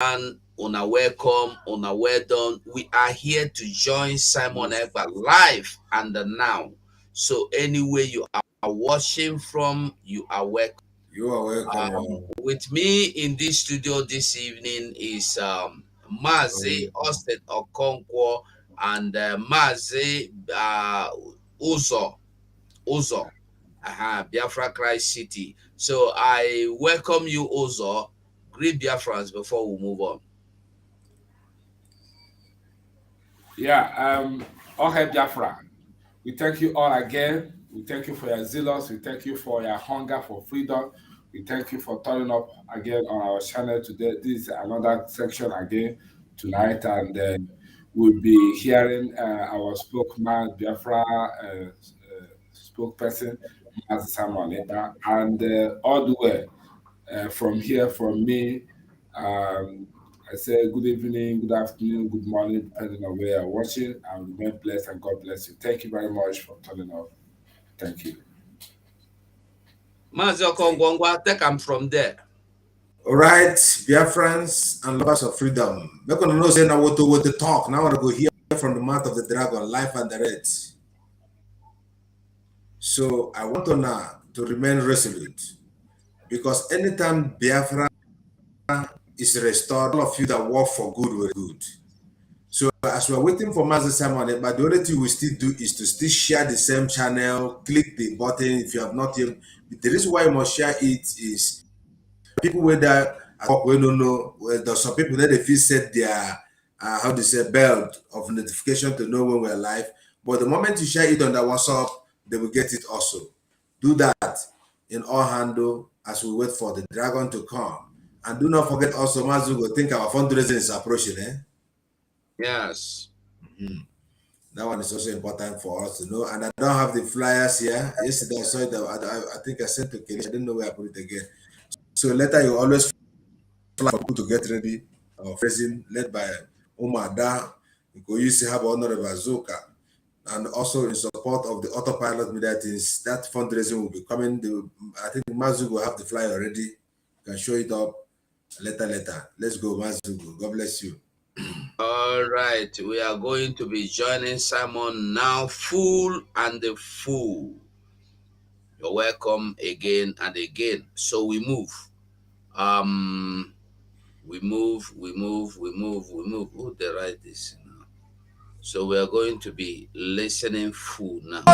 Una welcome, una well done. We are here to join Simon Ekpa live and now. So anywhere you are watching from, you are welcome. You are welcome. With me in this studio this evening is Mazi Austin Okonkwo and Mazi Uzo, Biafra Christ City. So I welcome you, Uzo. Greet Biafrans before we move on. Okay, Biafra. We thank you all again. We thank you for your zealous. We thank you for your hunger for freedom. We thank you for turning up again on our channel today. This is another section again tonight, and we'll be hearing our spokesman, Biafra spokesperson, Master Simon Ekpa, and all the way from here, from me. I say good evening, good afternoon, good morning, depending on where you're watching, and remain blessed and God bless you. Thank you very much for turning up. Thank you. Mazi Okongwangwa, take I'm from there. All right, Biafrans and lovers of freedom. We're going to know say now what to talk. Now I want to go hear from the mouth of the dragon, life and direct. So I want to now to remain resolute, because anytime Biafra is restored, all of you that work for good will good. So as we're waiting for Master Simon, but the only thing we still do is to still share the same channel, click the button if you have not yet. The reason why you must share it is people with that we don't know. There's some people that they feel set their how they say belt of notification to know when we're live. But the moment you share it on the WhatsApp, they will get it also. Do that in all handle as we wait for the dragon to come. And do not forget also, Mazugo, think our fundraising is approaching, eh? Yes. That one is also important for us to know. And I don't have the flyers here. Yesterday I saw it. I think I sent to Kelly. I didn't know where I put it again. So later you always fly for people to get ready. Our phrasing led by Omar Da. You used to have Honorable Azuka. And also in support of the autopilot media things, that fundraising will be coming. I think Mazugo will have the flyer already. You can show it up later. Let's go, Mazugo. God bless you. All right, we are going to be joining Simon now, full and the full. You're welcome again and again. So we move. We move. Who they write this now? So we are going to be listening full now.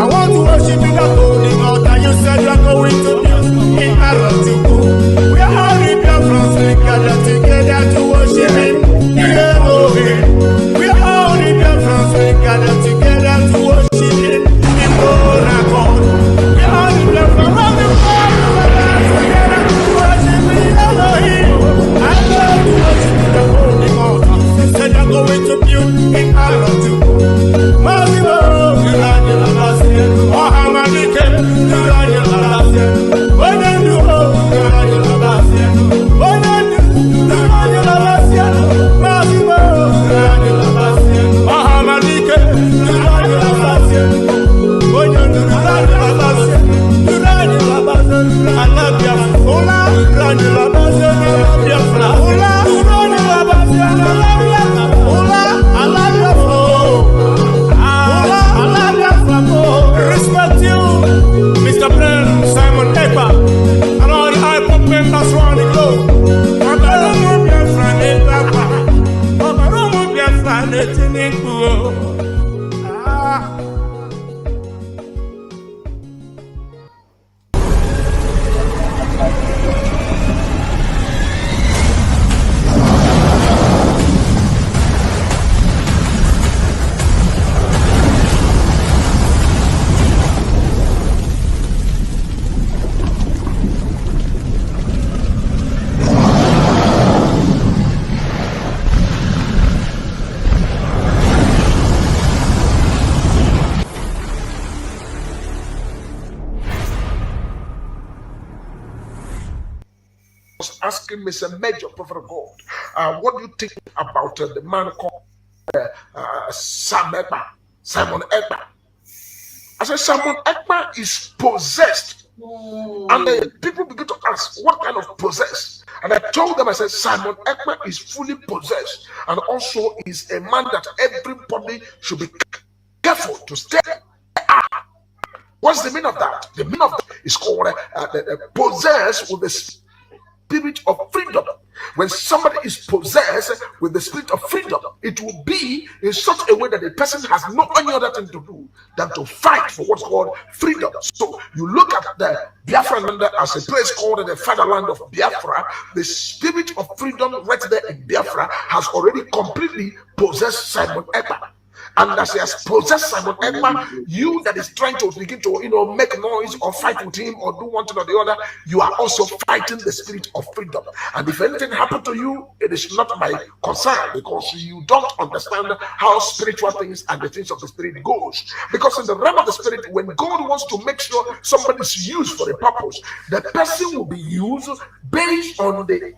I want to worship you, the holy God, and you said you are going to be in Aratiku. We are all in your France, we gather together to worship Him. We are all in your France. Asking me, say, Major Prophet of God, what do you think about the man called Simon Ekpa? I said, Simon Ekpa is possessed. And the people begin to ask, what kind of possessed? And I told them, I said, Simon Ekpa is fully possessed, and also is a man that everybody should be careful to stay out. What's the meaning of that? The meaning of that is called possessed with the spirit of freedom. When somebody is possessed with the spirit of freedom, it will be in such a way that the person has no any other thing to do than to fight for what's called freedom. So you look at the Biafra land as a place called the fatherland of Biafra. The spirit of freedom right there in Biafra has already completely possessed Simon Ekpa. And as he has possessed Simon Ekpa, you that is trying to begin to make noise or fight with him or do one thing or the other, you are also fighting the spirit of freedom. And if anything happened to you, it is not my concern, because you don't understand how spiritual things and the things of the spirit goes. Because in the realm of the spirit, when God wants to make sure somebody is used for a purpose, the person will be used based on the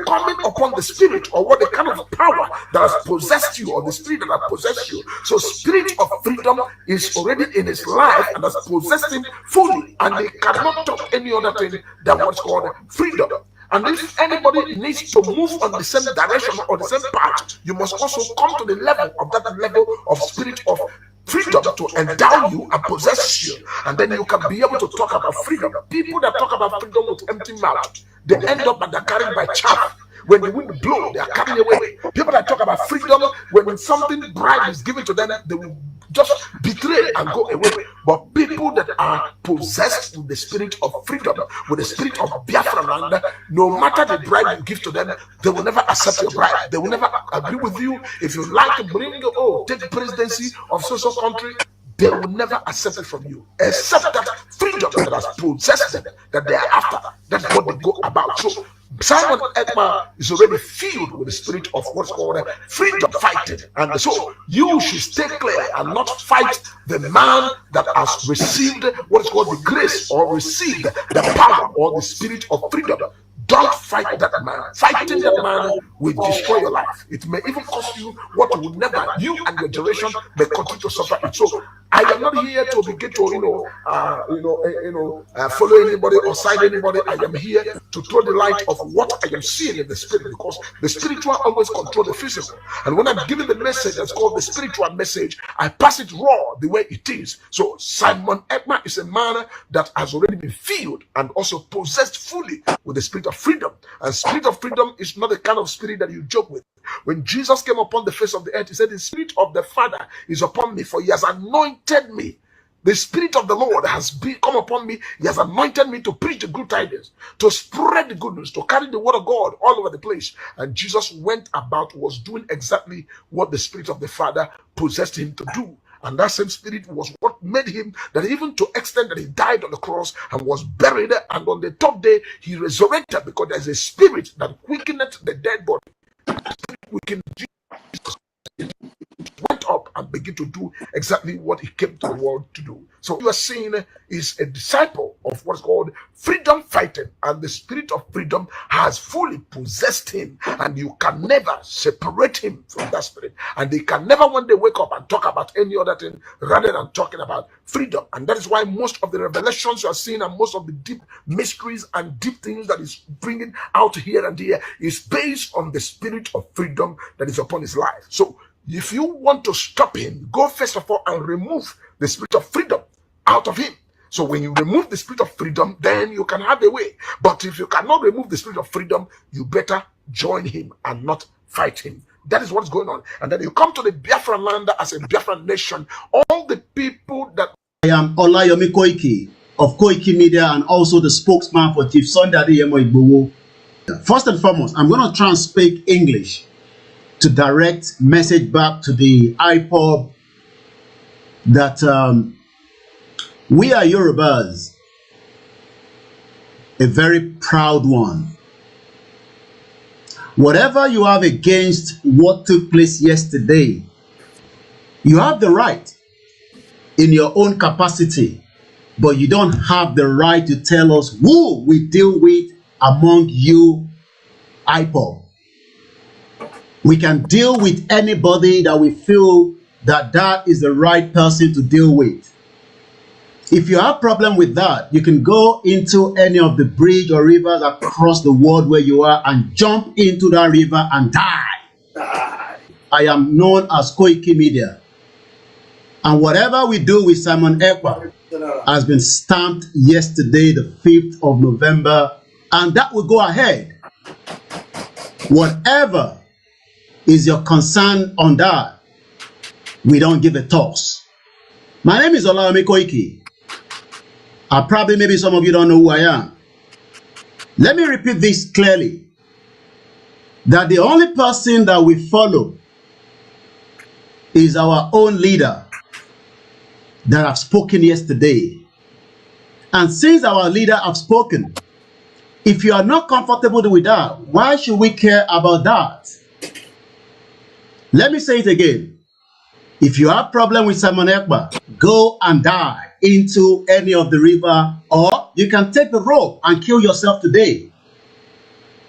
coming upon the spirit, or what the kind of power that has possessed you, or the spirit that has possessed you. So spirit of freedom is already in his life and has possessed him fully, and they cannot talk any other thing than what's called freedom. And if anybody needs to move on the same direction or the same path, you must also come to the level of that level of spirit of freedom to endow you and possess you, and then you can be able to talk about freedom. People that talk about freedom with empty mouth, they end up and they're carried by chaff. When the wind blows, they are carried away. People that talk about freedom, when something bribe is given to them, they will just betray and go away. But people that are possessed with the spirit of freedom, with the spirit of Biafra land, no matter the bribe you give to them, they will never accept your bribe. They will never agree with you. If you like to bring, take the presidency of social country, they will never accept it from you, except that freedom that has possessed them, that they are after. That's what they go about. So Simon Ekpa is already filled with the spirit of what's called freedom fighting. And so you should stay clear and not fight the man that has received what is called the grace, or received the power or the spirit of freedom. Don't fight that man. Fighting that man will destroy your life. It may even cost you what you will never, you and your generation may continue to suffer it. So I am not here to begin to follow anybody or side anybody. I am here to throw the light of what I am seeing in the spirit, because the spiritual always control the physical. And when I'm giving the message that's called the spiritual message, I pass it raw the way it is. So Simon Ekpa is a man that has already been filled and also possessed fully with the spirit of freedom. And spirit of freedom is not the kind of spirit that you joke with. When Jesus came upon the face of the earth, he said, the spirit of the Father is upon me, for he has anointed me. The spirit of the Lord has come upon me. He has anointed me to preach the good tidings, to spread the good news, to carry the word of God all over the place. And Jesus went about, was doing exactly what the spirit of the Father possessed him to do. And that same spirit was what made him, that even to extent that he died on the cross and was buried, and on the third day he resurrected, because there's a spirit that quickeneth the dead body. Quicken Jesus went up and began to do exactly what he came to the world to do. So you are seeing is a disciple of what's called freedom fighting, and the spirit of freedom has fully possessed him, and you can never separate him from that spirit. And they can never one day wake up and talk about any other thing rather than talking about freedom. And that is why most of the revelations you are seeing, and most of the deep mysteries and deep things that is bringing out here and there, is based on the spirit of freedom that is upon his life. So if you want to stop him, go first of all and remove the spirit of freedom out of him. So when you remove the spirit of freedom, then you can have a way. But if you cannot remove the spirit of freedom, you better join him and not fight him. That is what's going on. And then you come to the Biafran land as a Biafran nation. All the people that... I am Olayomi Koiki of Koiki Media and also the spokesman for Chief Sunday Adeyemo Igboho. First and foremost, I'm going to try and speak English to direct message back to the IPOB that we are Yorubas, a very proud one. Whatever you have against what took place yesterday, you have the right in your own capacity, but you don't have the right to tell us who we deal with among you, IPOB. We can deal with anybody that we feel that is the right person to deal with. If you have problem with that, you can go into any of the bridge or rivers across the world where you are and jump into that river and die. I am known as Koiki Media. And whatever we do with Simon Ekpa has been stamped yesterday, the 5th of November, and that will go ahead. Whatever is your concern on that, we don't give a toss. My name is Olayomi Koiki. Maybe some of you don't know who I am. Let me repeat this clearly. That the only person that we follow is our own leader that have spoken yesterday. And since our leader have spoken, if you are not comfortable with that, why should we care about that? Let me say it again. If you have problem with Simon Ekpa, go and die into any of the river, or you can take the rope and kill yourself today.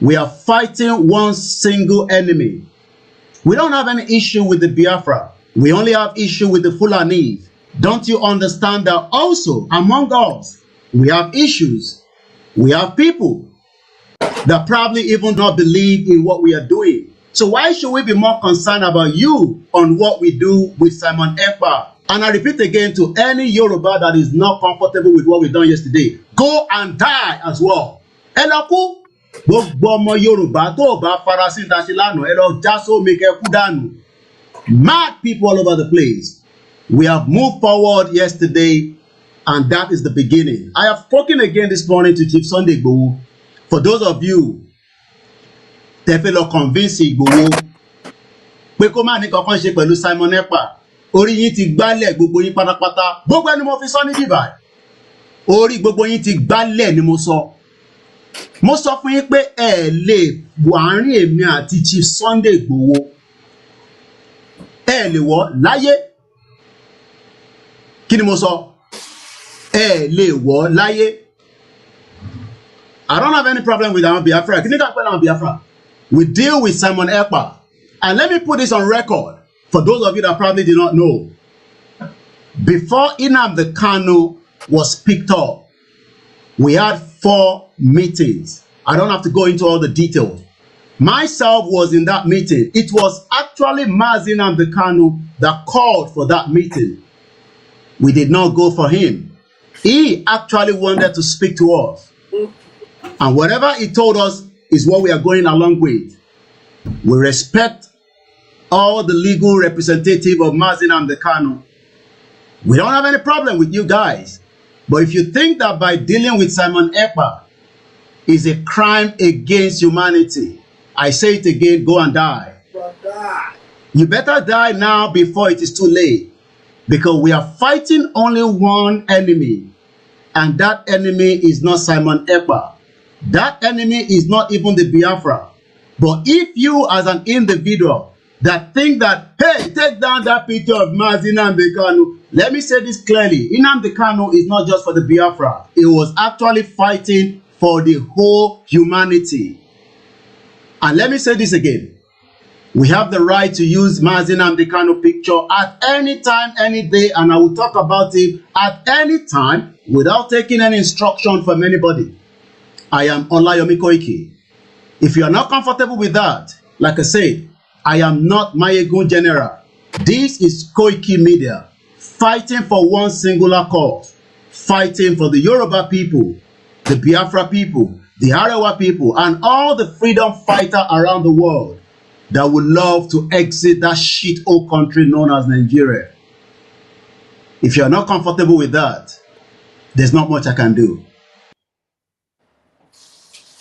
We are fighting one single enemy. We don't have any issue with the Biafra. We only have issue with the Fulanese. Don't you understand that also among us, we have issues. We have people that probably even not believe in what we are doing. So why should we be more concerned about you on what we do with Simon Ekpa? And I repeat again to any Yoruba that is not comfortable with what we done yesterday, go and die as well. Eloku, gbogbo Yoruba tó bá farasin dasilano, elo jaso make kudanu. Mad people all over the place. We have moved forward yesterday, and that is the beginning. I have spoken again this morning to Chief Sunday Igboho. For those of you tefelo convince Igboho pé kó má ní kankan ṣe pẹ̀lú Simon Ekpa, orí yín ti gbálẹ̀ gbogbo yín pátápátá. Gbogbo ẹni mo fi sọ ní bíbá. Orí gbogbo yín ti gbálẹ̀ ni mo sọ. Mo sọ fún yín pé ẹ lè wàárín èmi àti Chief Sunday Igboho. Ẹ lè wọ̀ láyé. Kí ni mo sọ? Ẹ lè wọ̀ láyé. I don't have any problem with our Biafra. Kí ni ká pẹ́ láwọn Biafra? We deal with Simon Ekpa. And let me put this on record for those of you that probably did not know. Before Nnamdi Kanu was picked up, we had 4 meetings. I don't have to go into all the details. Myself was in that meeting. It was actually Mazi Nnamdi Kanu that called for that meeting. We did not go for him. He actually wanted to speak to us. And whatever he told us is what we are going along with. We respect all the legal representative of Mazi Nnamdi Kanu. We don't have any problem with you guys. But if you think that by dealing with Simon Ekpa is a crime against humanity, I say it again, go and die. You better die now before it is too late. Because we are fighting only one enemy. And that enemy is not Simon Ekpa. That enemy is not even the Biafra. But if you as an individual that think that, hey, take down that picture of Mazi Nnamdi Kanu, let me say this clearly. Nnamdi Kanu is not just for the Biafra. He was actually fighting for the whole humanity. And let me say this again. We have the right to use Mazi Nnamdi Kanu picture at any time, any day, and I will talk about it at any time without taking any instruction from anybody. I am Olayomi Koiki. If you are not comfortable with that, like I said, I am not Mayegun General. This is Koiki Media, fighting for one singular cause, fighting for the Yoruba people, the Biafra people, the Arewa people, and all the freedom fighters around the world. that would love to exit that shit old country known as Nigeria. If you're not comfortable with that, there's not much I can do.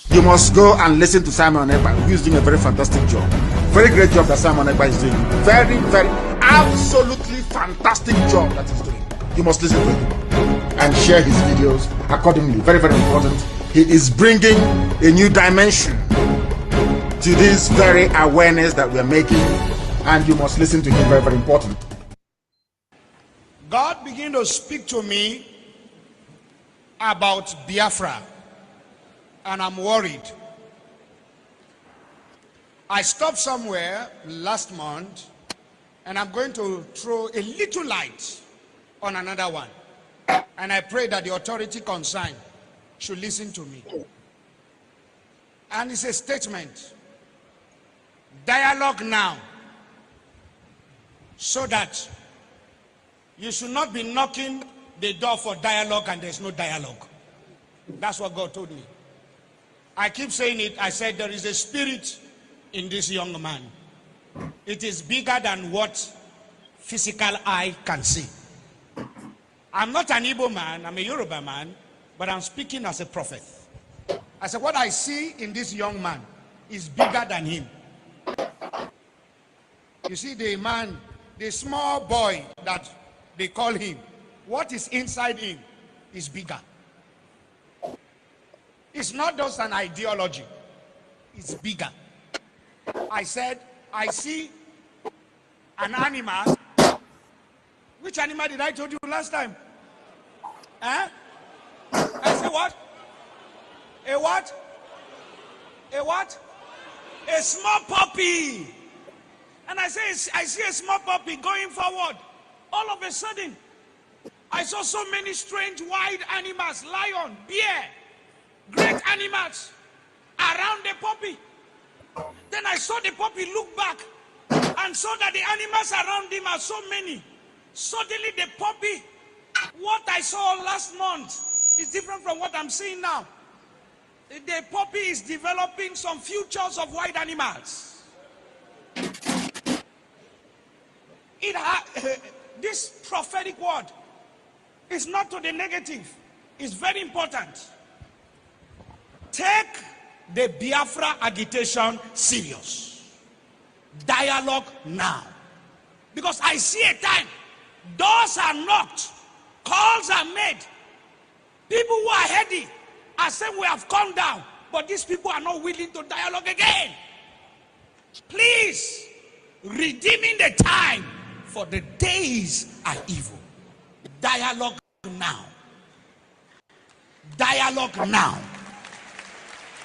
You must go and listen to Simon Ekpa, who is doing a very fantastic job. Very great job that Simon Ekpa is doing. Very, very, absolutely fantastic job that he's doing. You must listen to him and share his videos accordingly. Very, very important. He is bringing a new dimension to this very awareness that we're making, and you must listen to him. Very, very important. God began to speak to me about Biafra, and I'm worried. I stopped somewhere last month, and I'm going to throw a little light on another one. And I pray that the authority concerned should listen to me. And it's a statement. Dialogue now, so that you should not be knocking the door for dialogue and there's no dialogue. That's what God told me. I keep saying it. I said there is a spirit in this young man. It is bigger than what physical eye can see. I'm not an Igbo man, I'm a Yoruba man, but I'm speaking as a prophet. I said what I see in this young man is bigger than him. You see the man, the small boy that they call him, what is inside him is bigger. It's not just an ideology, it's bigger. I said, I see an animal. Which animal did I told you last time? Huh? I said what? A what? A what? A small puppy. And I say, I see a small puppy going forward. All of a sudden, I saw so many strange wild animals, lion, bear, great animals around the puppy. Then I saw the puppy look back and saw that the animals around him are so many. Suddenly the puppy, what I saw last month is different from what I'm seeing now. The puppy is developing some futures of wild animals. This prophetic word is not to the negative. It's very important. Take the Biafra agitation serious. Dialogue now. Because I see a time, doors are knocked, calls are made. People who are heady are saying we have come down, but these people are not willing to dialogue again. Please, redeeming the time, for the days are evil. Dialogue now. Dialogue now.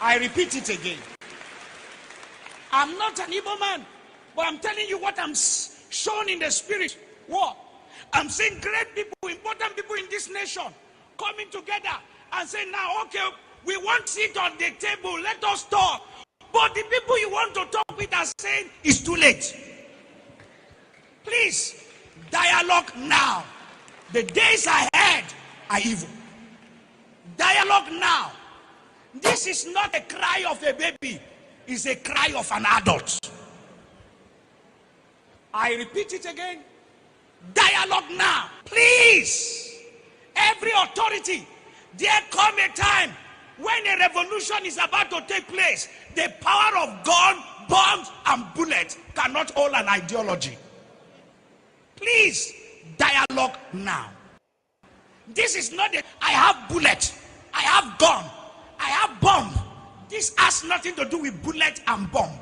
I repeat it again. I'm not an Igbo man, but I'm telling you what I'm shown in the spirit. What? I'm seeing great people, important people in this nation coming together and saying, now, okay, we want to sit on the table, let us talk. But the people you want to talk with are saying, it's too late. Please, dialogue now. The days ahead are evil. Dialogue now. This is not a cry of a baby, it's a cry of an adult. I repeat it again. Dialogue now. Please, every authority, there come a time when a revolution is about to take place. The power of gun, bombs, and bullets cannot hold an ideology. Please, dialogue now. This is not a, I have bullet, I have gun, I have bomb. This has nothing to do with bullet and bomb.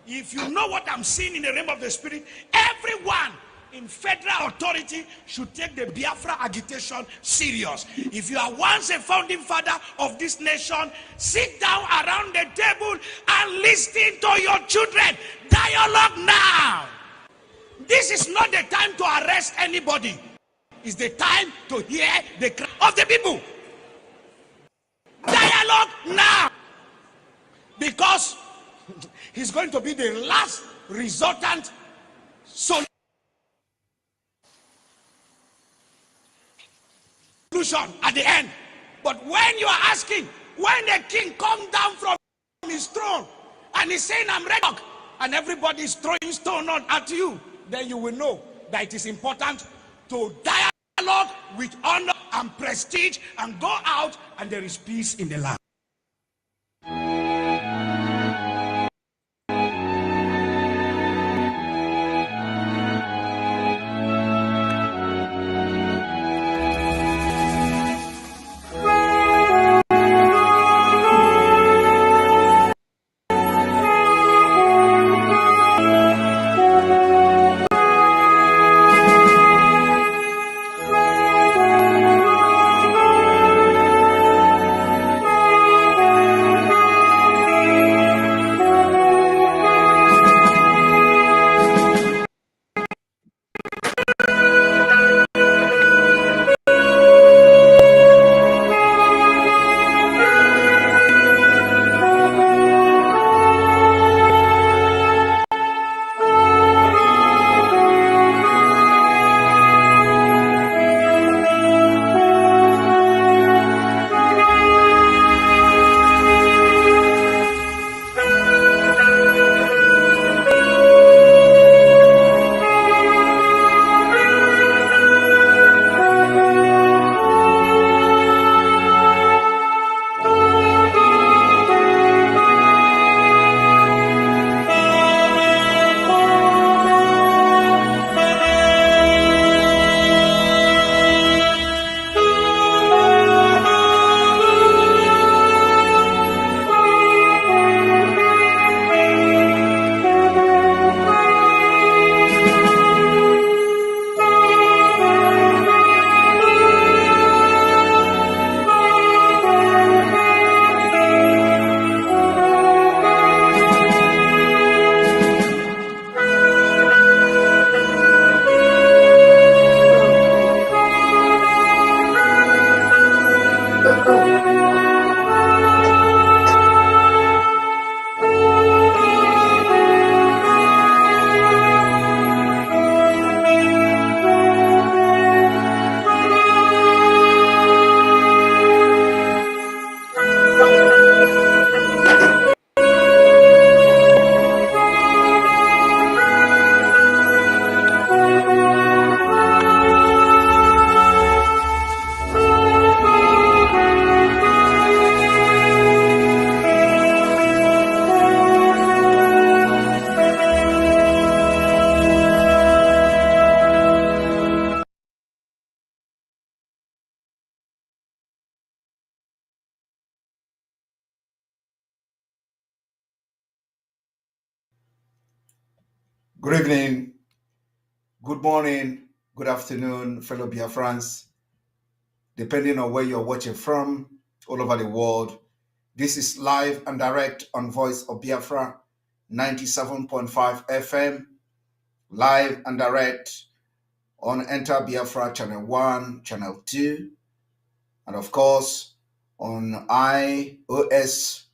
If you know what I'm seeing in the realm of the spirit, everyone in federal authority should take the Biafra agitation serious. If you are once a founding father of this nation, sit down around the table and listen to your children. Dialogue now. This is not the time to arrest anybody. It's the time to hear the cry of the people. Dialogue now. Because he's going to be the last resultant solution at the end. But when you are asking, when the king comes down from his throne and he's saying, I'm ready, and everybody is throwing stone at you, then you will know that it is important to dialogue with honor and prestige and go out and there is peace in the land. Good evening, good morning, good afternoon, fellow Biafrans, depending on where you're watching from, all over the world. This is live and direct on Voice of Biafra, 97.5 FM, live and direct on Enter Biafra Channel 1, Channel 2, and of course on iOS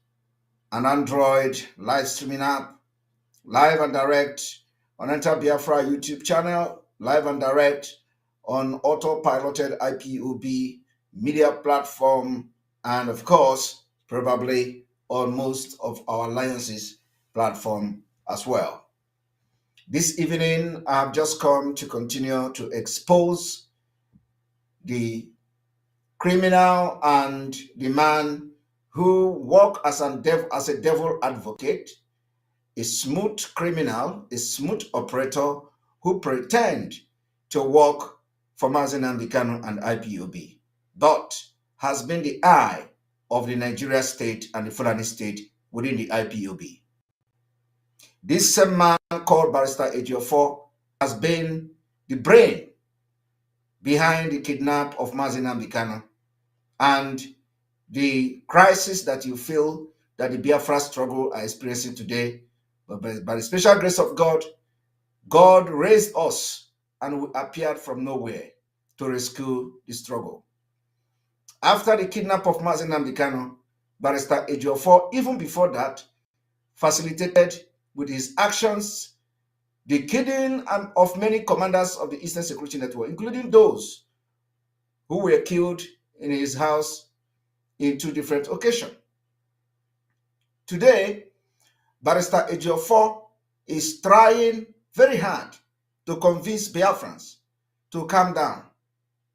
and Android live streaming app, live and direct on Enter Biafra YouTube channel, live and direct on auto-piloted IPOB media platform, and of course, probably on most of our alliances platform as well. This evening, I have just come to continue to expose the criminal and the man who work as a devil advocate, a smooth criminal, a smooth operator who pretend to work for Mazen Ambikano and IPOB, but has been the eye of the Nigeria state and the Fulani state within the IPOB. This same man called Barrister Ejiofor has been the brain behind the kidnap of Mazen Ambikano and the crisis that you feel that the Biafra struggle are experiencing today. But by the special grace of God, God raised us and we appeared from nowhere to rescue the struggle. After the kidnap of Mazen Ambikano, Barrister Ejiofor, even before that, facilitated with his actions the killing of many commanders of the Eastern Security Network, including those who were killed in his house in 2 different occasions. Today, Barrister Ejiofor is trying very hard to convince Biafrans to calm down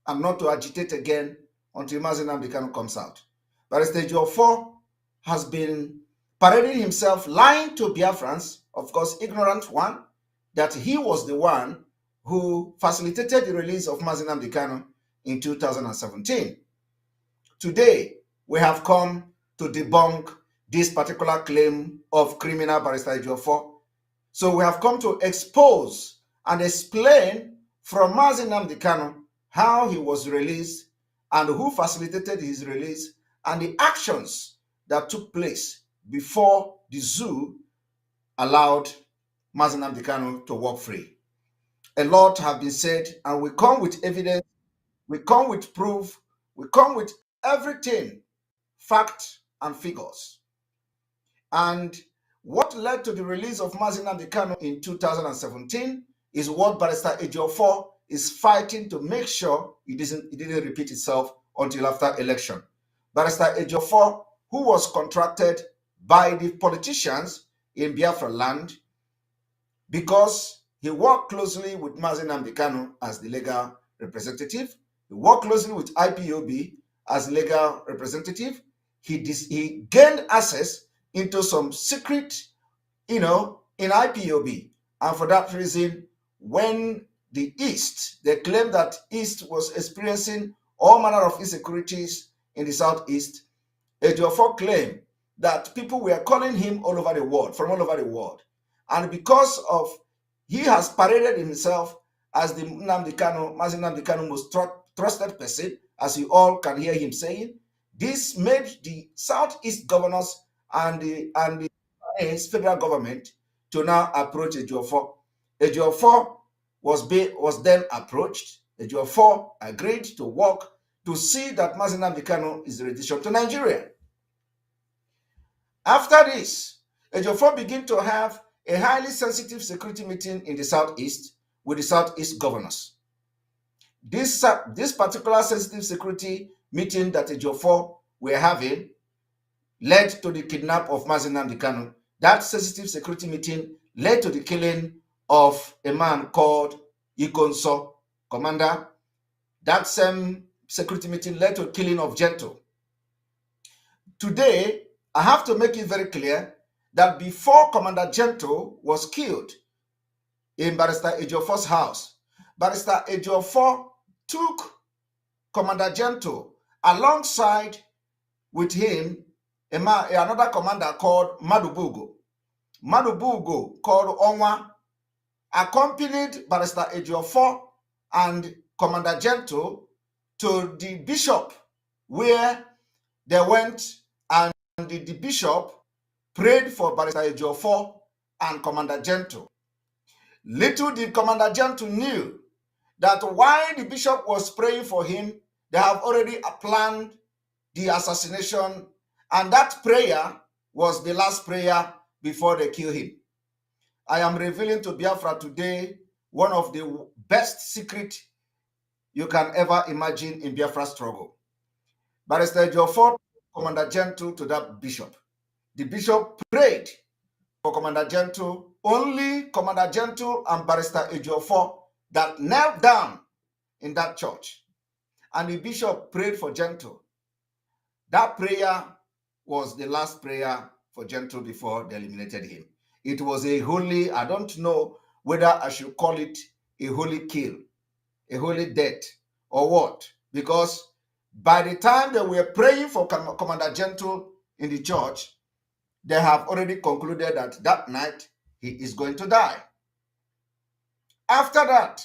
and not to agitate again until Mazi Nnamdi Kanu comes out. Barrister Ejiofor has been parading himself, lying to Biafrans, of course, ignorant one, that he was the one who facilitated the release of Mazi Nnamdi Kanu in 2017. Today, we have come to debunk this particular claim of criminal Barrister Ejiofor. So we have come to expose and explain from Mazi Nnamdi Kanu how he was released and who facilitated his release and the actions that took place before the zoo allowed Mazi Nnamdi Kanu to walk free. A lot have been said, and we come with evidence, we come with proof, we come with everything, fact and figures. And what led to the release of Mazi Nnamdi Kanu in 2017 is what Barrister Ejiofor is fighting to make sure it didn't repeat itself until after election. Barrister Ejiofor, who was contracted by the politicians in Biafra land because he worked closely with Mazi Nnamdi Kanu as the legal representative, he worked closely with IPOB as legal representative, he gained access into some secret, in IPOB. And for that reason, when the East, they claimed that East was experiencing all manner of insecurities in the Southeast, Ejiofor claimed that people were calling him all over the world, from all over the world. And because of, he has paraded himself as the Mazi Nnamdi Kanu most trusted person, as you all can hear him saying, this made the Southeast governors and the federal government to now approach Ejiofor. Ejiofor was then approached. Ejiofor agreed to work to see that Mazi Nnamdi Kanu is returned to Nigeria. After this, Ejiofor began to have a highly sensitive security meeting in the Southeast with the Southeast governors. This particular sensitive security meeting that Ejiofor were having led to the kidnap of Mazi Nnamdi Kanu. That sensitive security meeting led to the killing of a man called Ikonso, commander. That same security meeting led to the killing of Gento. Today, I have to make it very clear that before Commander Gento was killed in Barrister Ejiofor's house, Barrister Ejiofor took Commander Gento alongside with him another commander called Madubugo. Madubugo, called Onwa, accompanied Barrister Ejiofor and Commander Gento to the bishop, where they went, and the bishop prayed for Barrister Ejiofor and Commander Gento. Little did Commander Gento knew that while the bishop was praying for him, they have already planned the assassination, and that prayer was the last prayer before they kill him. I am revealing to Biafra today one of the best secrets you can ever imagine in Biafra struggle. Barrister Ejiofor, Commander Gento to that bishop. The bishop prayed for Commander Gento. Only Commander Gento and Barrister Ejiofor that knelt down in that church. And the bishop prayed for Gento. That prayer was the last prayer for Gento before they eliminated him. It was a holy, I don't know whether I should call it a holy kill, a holy death, or what. Because by the time they were praying for Commander Gento in the church, they have already concluded that that night he is going to die. After that,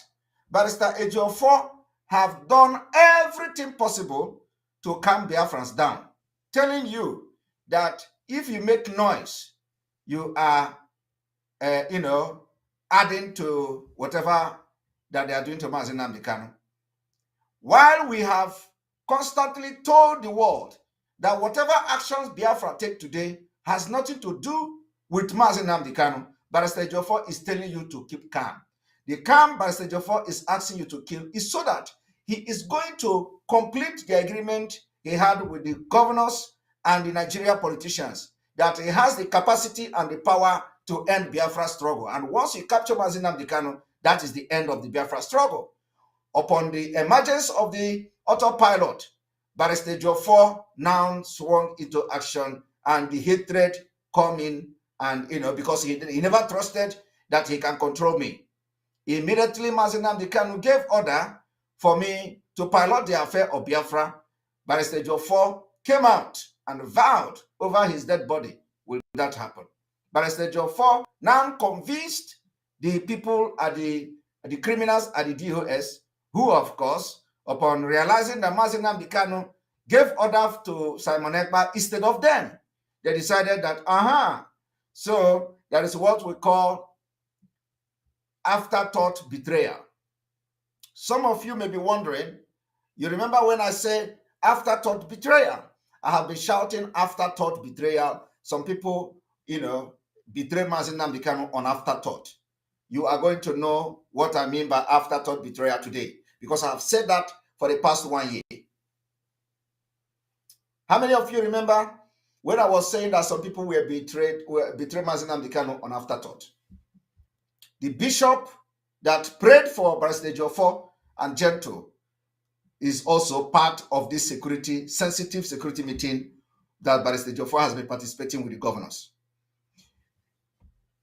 Barrister Ejiofor have done everything possible to calm Biafrans down, telling you that if you make noise, you are, adding to whatever that they are doing to Mazi Nnamdi Kanu. While we have constantly told the world that whatever actions Biafra take today has nothing to do with Mazi Nnamdi Kanu, Barrister Ejiofor is telling you to keep calm. The calm Barrister Ejiofor is asking you to kill is so that he is going to complete the agreement he had with the governors and the Nigeria politicians, that he has the capacity and the power to end Biafra struggle. And once you capture Mazi Nnamdi Kanu, that is the end of the Biafra struggle. Upon the emergence of the autopilot, Barrister Jofor now swung into action, and the hatred come in, and because he never trusted that he can control me. Immediately, Mazi Nnamdi Kanu gave order for me to pilot the affair of Biafra. Barrister Jofor came out and vowed over his dead body, will that happen? Barrister Jofor now convinced the people at the criminals at the DOS, who, of course, upon realizing that Mazi Nnamdi Kanu gave order to Simon Ekpa instead of them, they decided that, so that is what we call afterthought betrayal. Some of you may be wondering, you remember when I said afterthought betrayal? I have been shouting afterthought betrayal. Some people, betray Mazi Nnamdi Kanu on afterthought. You are going to know what I mean by afterthought betrayal today, because I have said that for the past 1 year. How many of you remember when I was saying that some people were betrayed Mazi Nnamdi Kanu on afterthought? The bishop that prayed for Barrister Jofor and Gento is also part of this sensitive security meeting that Barrister Jofor has been participating with the governors.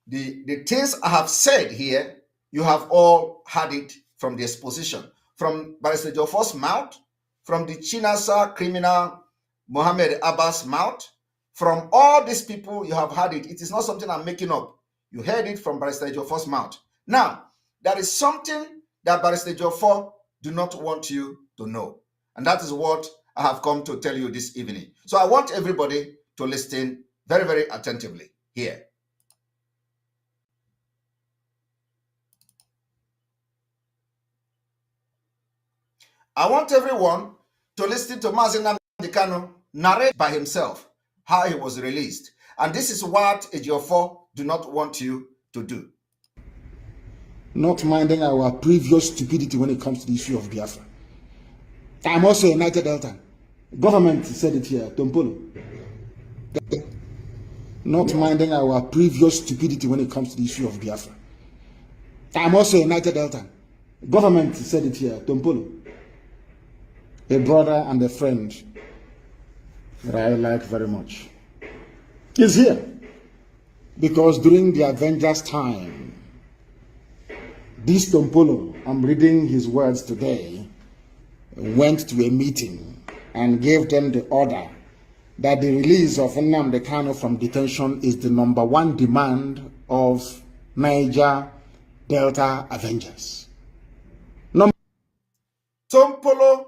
The things I have said here, you have all heard it from the exposition, from Barrister Jofor's mouth, from the Chinasa criminal Mohammed Abbas' mouth, from all these people, you have heard it. It is not something I'm making up. You heard it from Barrister Jofor's mouth. Now, there is something that Barrister Jofor do not want you to know. And that is what I have come to tell you this evening. So I want everybody to listen very, very attentively here. I want everyone to listen to Mazi Nnamdi Kanu narrate by himself how he was released. And this is what Ejiofor do not want you to do. Not minding our previous stupidity when it comes to the issue of Biafra. I'm also a United Delta. Government said it here, Tompolo. Not minding our previous stupidity when it comes to the issue of Biafra. I'm also a United Delta. Government said it here, Tompolo. A brother and a friend that I like very much is here. Because during the Avengers time, this Tompolo, I'm reading his words today, went to a meeting and gave them the order that the release of Nnamdi Kanu from detention is the #1 demand of Niger Delta Avengers. Tompolo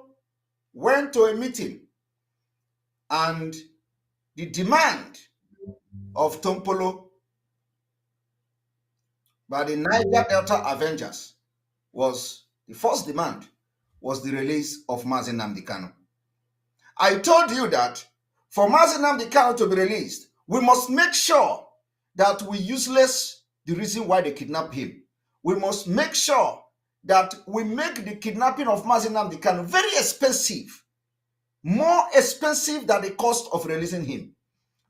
went to a meeting, and the demand of Tompolo by the Niger Delta Avengers was, the first demand was the release of Mazi Nnamdi Kanu. I told you that for Mazi Nnamdi Kanu to be released, we must make sure that we useless the reason why they kidnapped him. We must make sure that we make the kidnapping of Mazi Nnamdi Kanu very expensive, more expensive than the cost of releasing him.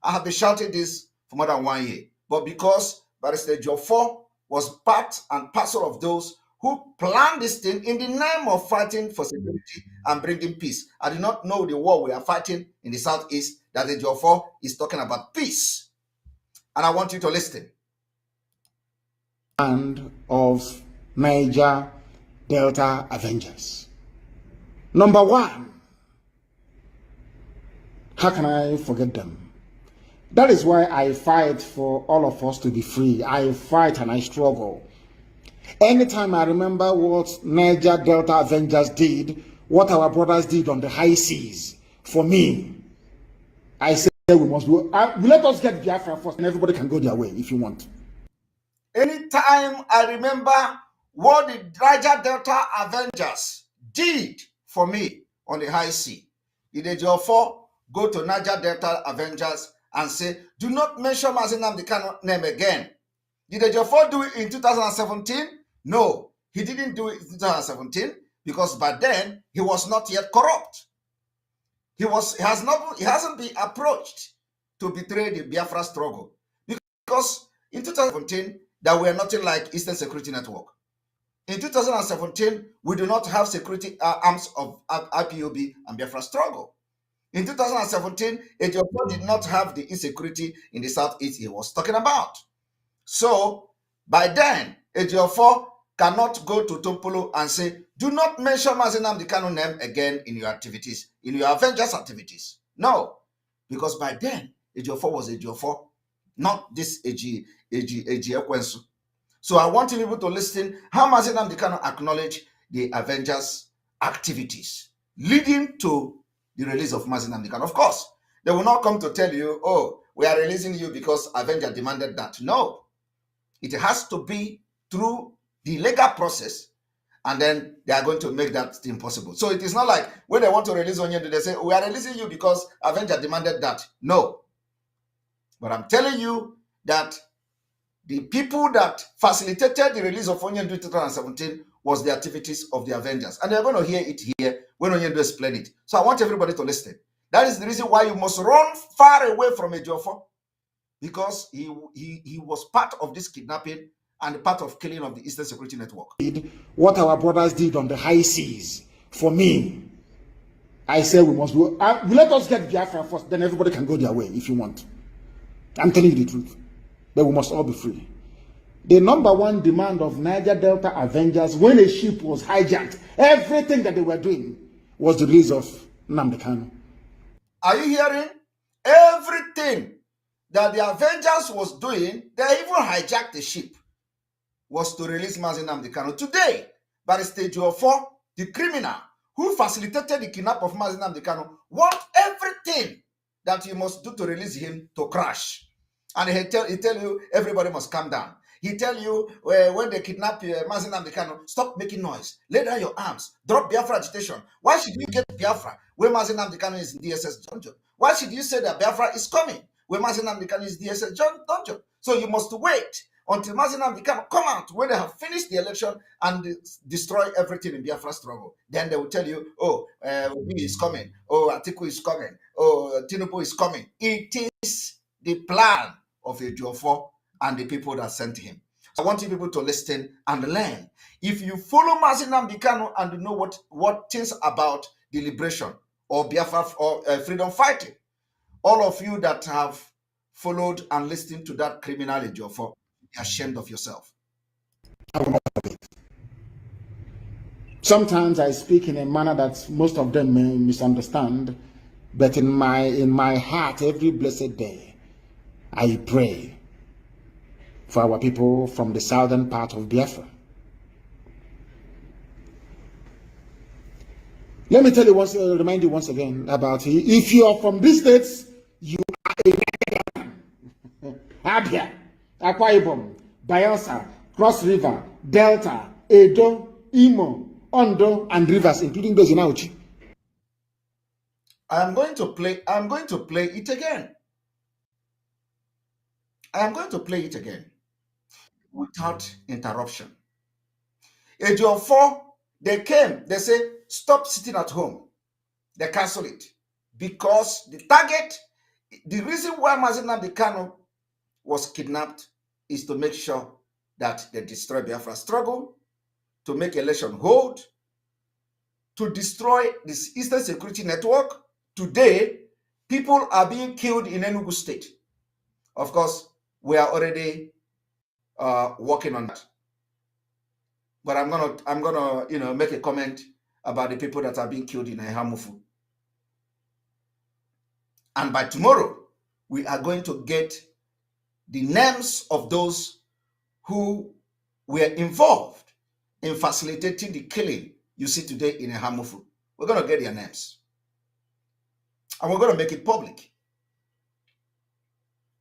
I have been shouting this for more than 1 year, but because Barrister Jofor was part and parcel of those who planned this thing in the name of fighting for security and bringing peace. I did not know the war we are fighting in the southeast, that the Jofor is talking about peace. And I want you to listen. And of Niger Delta Avengers. #1, how can I forget them? That is why I fight for all of us to be free. I fight and I struggle. Anytime I remember what Niger Delta Avengers did, what our brothers did on the high seas, for me, I say we must do. Let us get Biafra first, and everybody can go their way if you want. Anytime I remember what the Niger Delta Avengers did for me on the high sea, did Ejiofor go to Niger Delta Avengers and say, do not mention Mazi Nnamdi Kanu name again? Did Ejiofor do it in 2017? No, he didn't do it in 2017 because by then he was not yet corrupt. He hasn't been approached to betray the Biafra struggle because in 2017 that we are nothing like Eastern Security Network. In 2017, we do not have security arms of IPOB and Biafra struggle. In 2017, Ejiofor did not have the insecurity in the Southeast he was talking about. So, by then, Ejiofor cannot go to Tompolo and say, do not mention Mazi Nnamdi Kanu name again in your activities, in your Avengers activities. No, because by then, Ejiofor was Ejiofor, not this Eji Ekwensu. So I want people to listen how Mazi Nnamdi Kanu acknowledge the Avengers activities leading to the release of Mazi Nnamdi Kanu. Of course, they will not come to tell you, oh, we are releasing you because Avenger demanded that. No, it has to be through the legal process, and then they are going to make that thing possible. So it is not like when they want to release Onyendu, they say, we are releasing you because Avenger demanded that. No. But I'm telling you that the people that facilitated the release of Onyendu in 2017 was the activities of the Avengers. And you're going to hear it here when Onyendu explained it. So I want everybody to listen. That is the reason why you must run far away from Ejiofor, because he was part of this kidnapping and part of killing of the Eastern Security Network. What our brothers did on the high seas, for me, I said we must do. Let us get Biafra first, then everybody can go their way if you want. I'm telling you the truth. But we must all be free. The number one demand of Niger Delta Avengers when a ship was hijacked, everything that they were doing was the release of Nnamdi Kanu. Are you hearing? Everything that the Avengers was doing, they even hijacked the ship, was to release Mazi Nnamdi Kanu. Today, Barrister Ejiofor, the criminal who facilitated the kidnap of Mazi Nnamdi Kanu, want everything that you must do to release him to crash. And he tell you everybody must calm down. He tell you when they kidnap Mazi Nnamdi Kanu, stop making noise, lay down your arms, drop Biafra agitation. Why should you get Biafra when Mazi Nnamdi Kanu is in DSS dungeon? Why should you say that Biafra is coming when Mazi Nnamdi Kanu is DSS dungeon? So you must wait until Mazi Nnamdi Kanu come out when they have finished the election and destroy everything in Biafra struggle. Then they will tell you, oh, Obi is coming, oh, Atiku is coming, oh, Tinubu is coming. It is the plan of Ejiofor and the people that sent him. So I want you people to listen and learn. If you follow Mazi Nnamdi Kanu and know what things about the liberation or Biafra or freedom fighting, all of you that have followed and listened to that criminal Ejiofor, be ashamed of yourself. Sometimes I speak in a manner that most of them may misunderstand, but in my heart, every blessed day, I pray for our people from the southern part of Biafra. Let me tell you remind you once again about if you are from these states, you are a Abia, Akwa Ibom, Bayelsa, Cross River, Delta, Edo, Imo, Ondo, and Rivers, including those in Auchi. I'm going to play it again. I am going to play it again without interruption. Ejiofor, they came, they say, stop sitting at home. They cancel it because the target, the reason why Mazi Nnamdi Kanu was kidnapped is to make sure that they destroy Biafra struggle, to make election hold, to destroy this Eastern Security Network. Today, people are being killed in Enugu State. Of course, we are already working on that. But I'm gonna make a comment about the people that are being killed in Ehamufu. And by tomorrow, we are going to get the names of those who were involved in facilitating the killing you see today in Ehamufu. We're going to get their names. And we're going to make it public.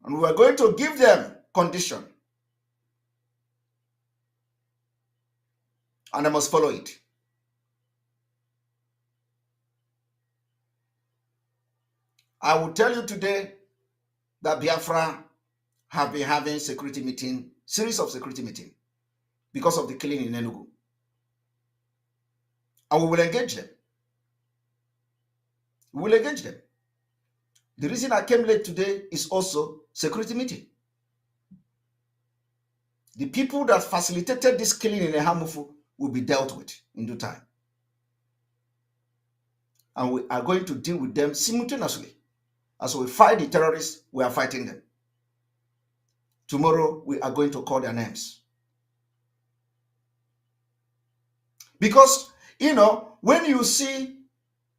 And we're going to give them condition. And they must follow it. I will tell you today that Biafra have been having series of security meeting because of the killing in Enugu. And we will engage them. We will engage them. The reason I came late today is also security meeting. The people that facilitated this killing in Ehamufu will be dealt with in due time. And we are going to deal with them simultaneously. As we fight the terrorists, we are fighting them. Tomorrow, we are going to call their names. Because, when you see,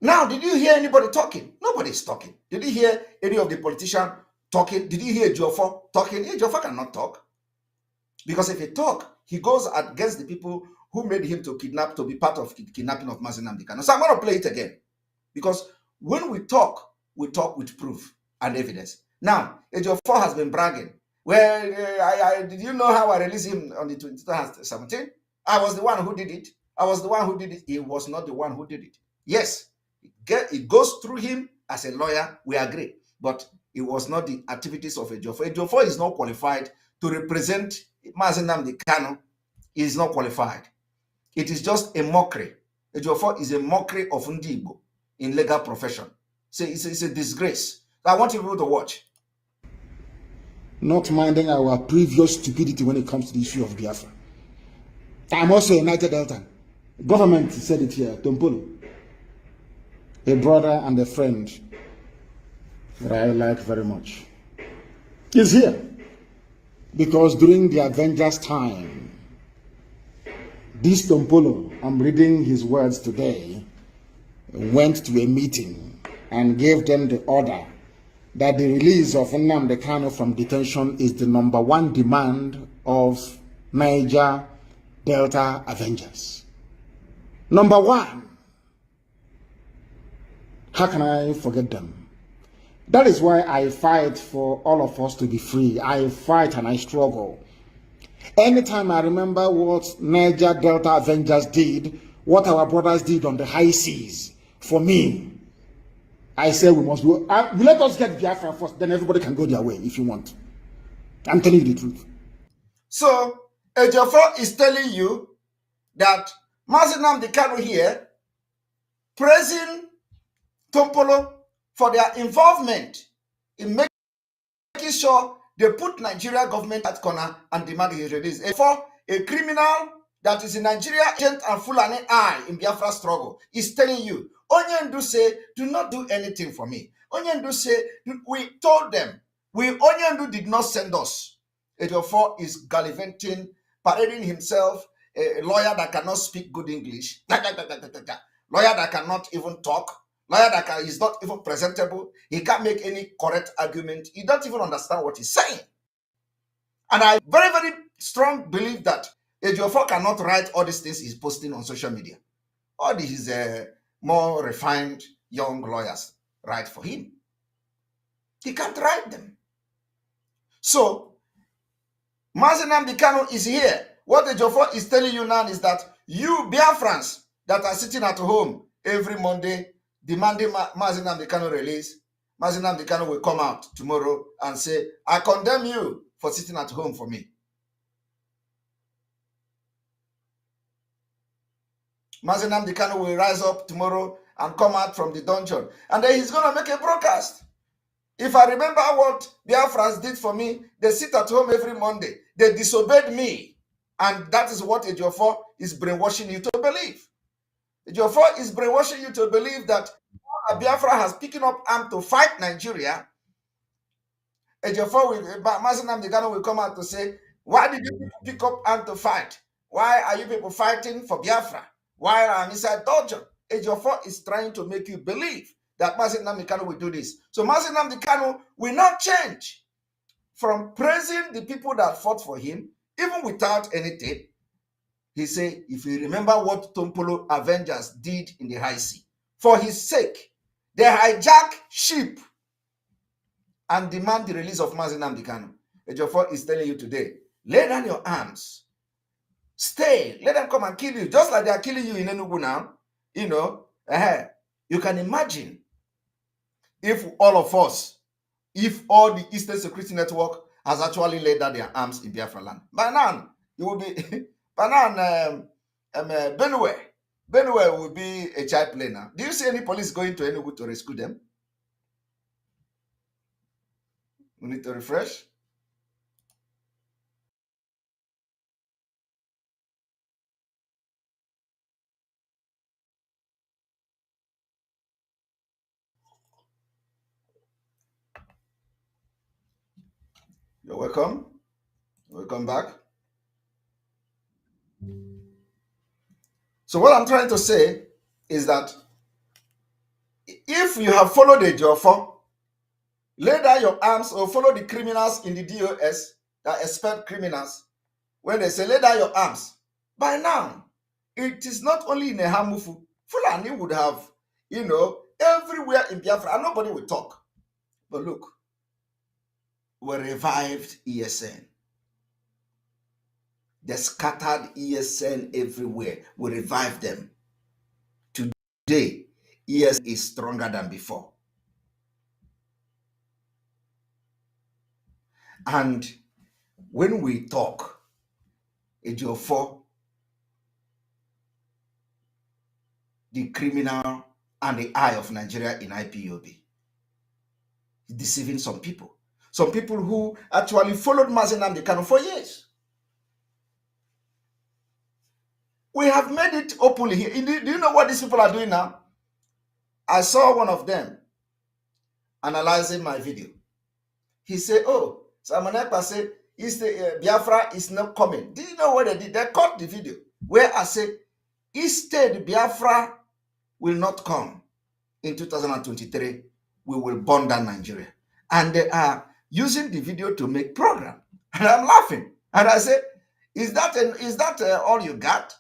now, did you hear anybody talking? Nobody is talking. Did you hear any of the politicians talking? Did you hear Joffo talking? Joffo cannot talk. Because if he talk, he goes against the people who made him to be part of the kidnapping of Mazi Nnamdi Kanu. So I'm going to play it again. Because when we talk with proof and evidence. Now, Ejiofor has been bragging. Well, did you know how I released him on the 2017? I was the one who did it. I was the one who did it. He was not the one who did it. Yes, it goes through him as a lawyer. We agree. But it was not the activities of Ejiofor. Ejiofor is not qualified to represent Mazi Nnamdi Kanu. He is not qualified. It is just a mockery. Ejiofor is a mockery of Ndi Igbo in legal profession. So it's a disgrace. I want you to watch. Not minding our previous stupidity when it comes to the issue of Biafra. I'm also a United Delta. Government said it here, Tompolo. A brother and a friend that I like very much. He's here. Because during the Avengers time, this Tompolo, I'm reading his words today, went to a meeting and gave them the order that the release of Nnamdi Kanu from detention is the #1 demand of Niger Delta Avengers. #1. How can I forget them? That is why I fight for all of us to be free. I fight and I struggle. Anytime I remember what Niger Delta Avengers did, what our brothers did on the high seas, for me, I say we must do. Let us get Biafra first, then everybody can go their way if you want. I'm telling you the truth. So, Ejiofor is telling you that Mazi Nnamdi Kanu here praising Tompolo for their involvement in making sure they put Nigeria government at corner and demand his release. For a criminal that is a Nigeria agent and Fulani eye in Biafra struggle is telling you, Onyendu say, do not do anything for me. Onyendu say, we told them, Onyendu did not send us. Ejiofor is gallivanting, parading himself, a lawyer that cannot speak good English, lawyer that cannot even talk, lawyer that is not even presentable. He can't make any correct argument. He don't even understand what he's saying. And I very, very strong believe that Ejiofor cannot write all these things he's posting on social media. All these more refined young lawyers write for him. He can't write them. So, Mazi Nnamdi Kanu is here. What Ejiofor is telling you now is that you Biafrans that are sitting at home every Monday demanding Mazi Nnamdi Kanu release, Mazi Nnamdi Kanu will come out tomorrow and say, I condemn you for sitting at home for me. Mazi Nnamdi Kanu will rise up tomorrow and come out from the dungeon. And then he's going to make a broadcast. If I remember what Biafrans did for me, they sit at home every Monday. They disobeyed me. And that is what Ejiofor is brainwashing you to believe. Ejiofor is brainwashing you to believe that Biafra has picking up arms to fight Nigeria. Ejiofor, Mazi Nnamdi Kanu will come out to say, why did you people pick up arms to fight? Why are you people fighting for Biafra? Why are you inside dungeon? Ejiofor is trying to make you believe that Mazi Nnamdi Kanu will do this. So Mazi Nnamdi Kanu will not change from praising the people that fought for him, even without anything. He said, if you remember what Tompolo Avengers did in the high sea, for his sake, they hijack ship and demand the release of Mazi Nnamdi Kanu. Ejiofor is telling you today, lay down your arms. Stay. Let them come and kill you, just like they are killing you in Enugu now. You can imagine if all of us, if all the Eastern Security Network has actually laid down their arms in Biafra land. By now, it will be, by now, Benue will be a child play now. Do you see any police going to Enugu to rescue them? We need to refresh. You're welcome. Welcome back. So what I'm trying to say is that if you have followed the Ejiofor, lay down your arms or follow the criminals in the DOS that expect criminals. When they say lay down your arms, by now, it is not only in a Hamufu. Fulani would have, everywhere in Biafra, and nobody will talk. But look, we revived ESN. They scattered ESN everywhere. We revived them. Today, ESN is stronger than before. And when we talk, Ejiofor, the criminal and the eye of Nigeria in IPOB, deceiving some people. Some people who actually followed Mazi Nnamdi Kanu for years. We have made it openly here. Do you know what these people are doing now? I saw one of them analyzing my video. He said, oh, Simon Ekpa said, Biafra is not coming. Do you know what they did? They cut the video where I said, instead Biafra will not come in 2023. We will burn down Nigeria. And they are using the video to make program. And I'm laughing. And I say, is that all you got?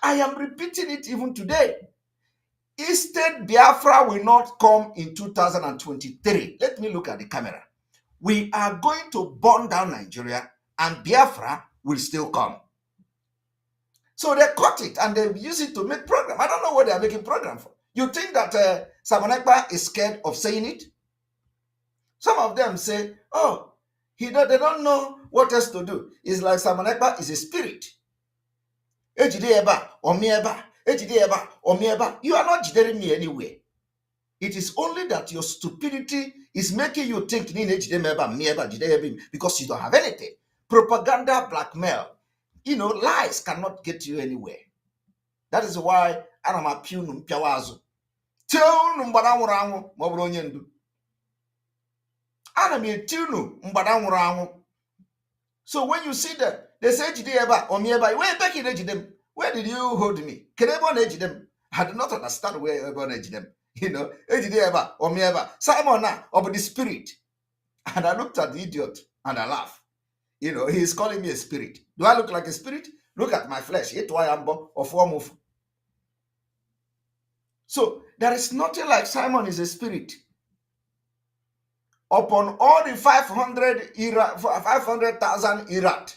I am repeating it even today. Instead, Biafra will not come in 2023. Let me look at the camera. We are going to burn down Nigeria and Biafra will still come. So they cut it and they use it to make program. I don't know what they are making program for. You think that Simon Ekpa is scared of saying it? Some of them say, oh, they don't know what else to do. It's like Simon Ekpa is a spirit. You are not jidering me anywhere. It is only that your stupidity is making you think because you don't have anything. Propaganda, blackmail, lies cannot get you anywhere. That is why I'm a punum piawazo. So when you see them, they say where did you hold me? I do not understand where everyone edged them. Simon of the spirit. And I looked at the idiot and I laughed. He's calling me a spirit. Do I look like a spirit? Look at my flesh. So there is nothing like Simon is a spirit. Upon all the 500,000 Iraq,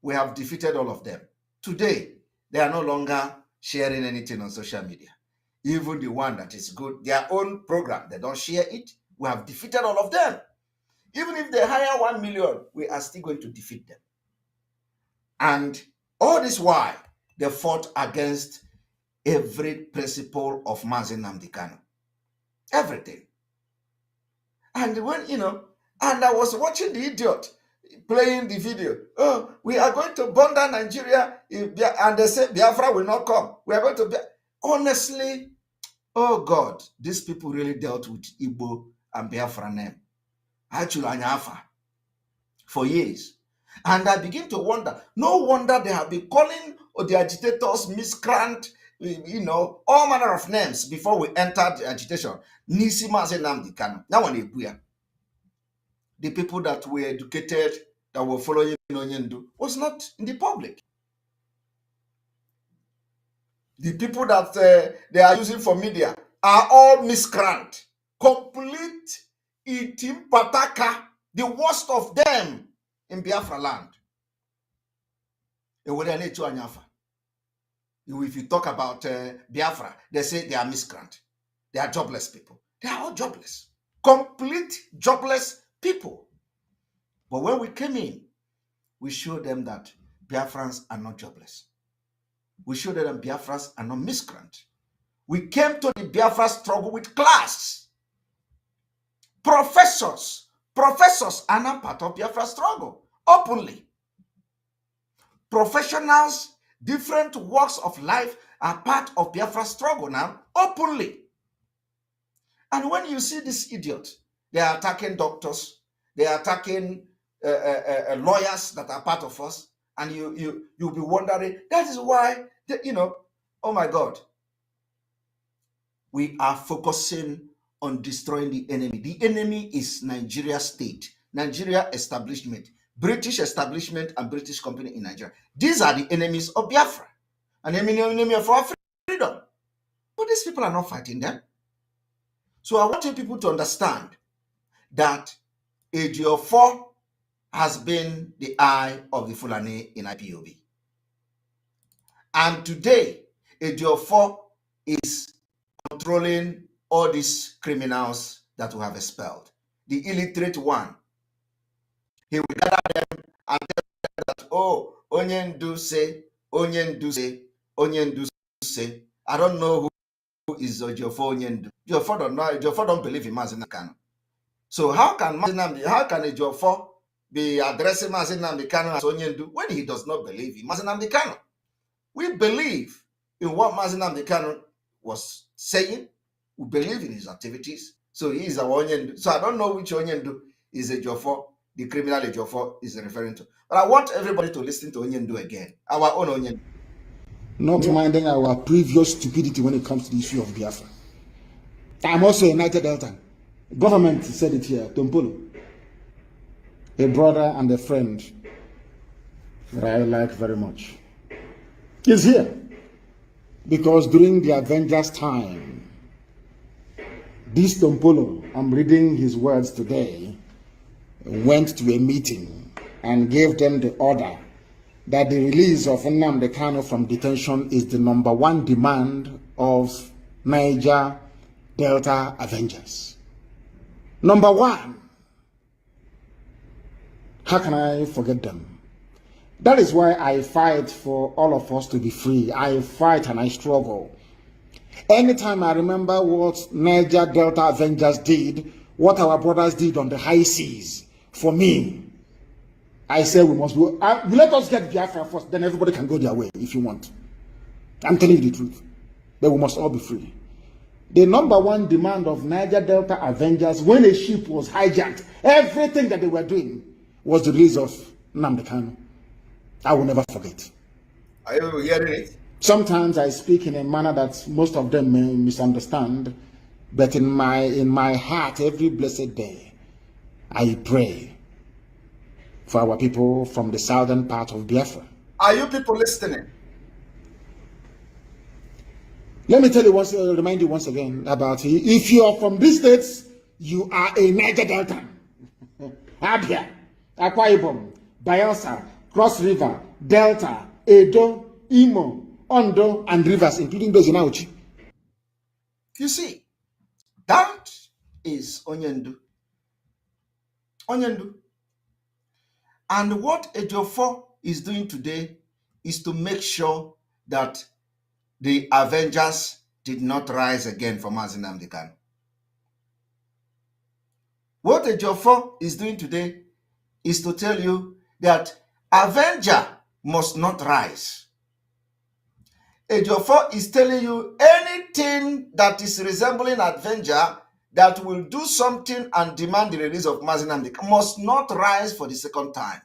we have defeated all of them. Today, they are no longer sharing anything on social media. Even the one that is good, their own program, they don't share it. We have defeated all of them. Even if they hire 1 million, we are still going to defeat them. And all this while, they fought against every principle of Mazi Nnamdi Kanu. Everything. And when, and I was watching the idiot playing the video. Oh, we are going to burn down Nigeria, and they say Biafra will not come. We are going to honestly, oh God, these people really dealt with Igbo and Biafra name. Actually, Anyafa for years. And I begin to wonder, no wonder they have been calling the agitators miscreant, all manner of names before we entered the agitation. Nisi Mazi Nnamdi Kanu. Now one Ebuya. The people that were educated, that were following Onyendu, was not in the public. The people that they are using for media are all miscreant. Complete Itim Pataka, the worst of them in Biafra land. If you talk about Biafra, they say they are miscreant. They are jobless people. They are all jobless. Complete jobless people. But when we came in, we showed them that Biafrans are not jobless. We showed them Biafrans are not miscreant. We came to the Biafra struggle with class. Professors are not part of Biafra struggle, openly. Professionals, different walks of life are part of Biafra struggle now, openly. And when you see this idiot, they are attacking doctors, they are attacking lawyers that are part of us, and you'll be wondering. That is why, oh my God, we are focusing on destroying the enemy. The enemy is Nigeria state, Nigeria establishment, British establishment, and British company in Nigeria. These are the enemies of Biafra, an enemy of our freedom. But these people are not fighting them. So I want you people to understand that AGO4 has been the eye of the Fulani in IPOB. And today, AGO4 is controlling all these criminals that we have expelled. The illiterate one, he will gather them and tell them that, oh, Onyendu say, Onyendu say, Onyendu say. I don't know who is Ejiofor Onyendu. Ejiofor don't know. Ejiofor don't believe in Mazi Nnamdi Kanu. So how can Ejiofor be addressing Mazi Nnamdi Kanu as Onyendu when he does not believe in Mazi Nnamdi Kanu? We believe in what Mazi Nnamdi Kanu was saying. We believe in his activities. So he is our Onyendu. So I don't know which Onyendu is Ejiofor, the criminal Ejiofor is referring to. But I want everybody to listen to Onyendu again. Our own Onyendu. Not minding our previous stupidity when it comes to the issue of Biafra. I'm also a United Delta. Government said it here, Tompolo. A brother and a friend that I like very much is here. Because during the Avengers time, this Tompolo, I'm reading his words today, went to a meeting and gave them the order that the release of Nnamdi Kanu from detention is the #1 demand of Niger Delta Avengers. #1. How can I forget them? That is why I fight for all of us to be free. I fight and I struggle. Anytime I remember what Niger Delta Avengers did, what our brothers did on the high seas, for me, I say we must go. Let us get Biafra first, then everybody can go their way if you want. I'm telling you the truth. But we must all be free. The #1 demand of Niger Delta Avengers, when a ship was hijacked, everything that they were doing was the release of Nnamdi Kanu. I will never forget. Are you hearing it? Sometimes I speak in a manner that most of them may misunderstand, but in my heart, every blessed day, I pray for our people from the southern part of Biafra. Are you people listening? Let me tell you remind you once again about if you are from these states, you are a Niger Delta. Abia, Akwa Ibom, Bayelsa, Cross River, Delta, Edo, Imo, Ondo, and rivers, including those in Auchi. You see, that is Onyendu. Onyendu. And what Ejiofor is doing today is to make sure that the Avengers did not rise again for Mazi Nnamdi Kanu. What Ejiofor is doing today is to tell you that Avenger must not rise. Ejiofor is telling you anything that is resembling Avenger that will do something and demand the release of Mazi Nnamdi Kanu must not rise for the second time,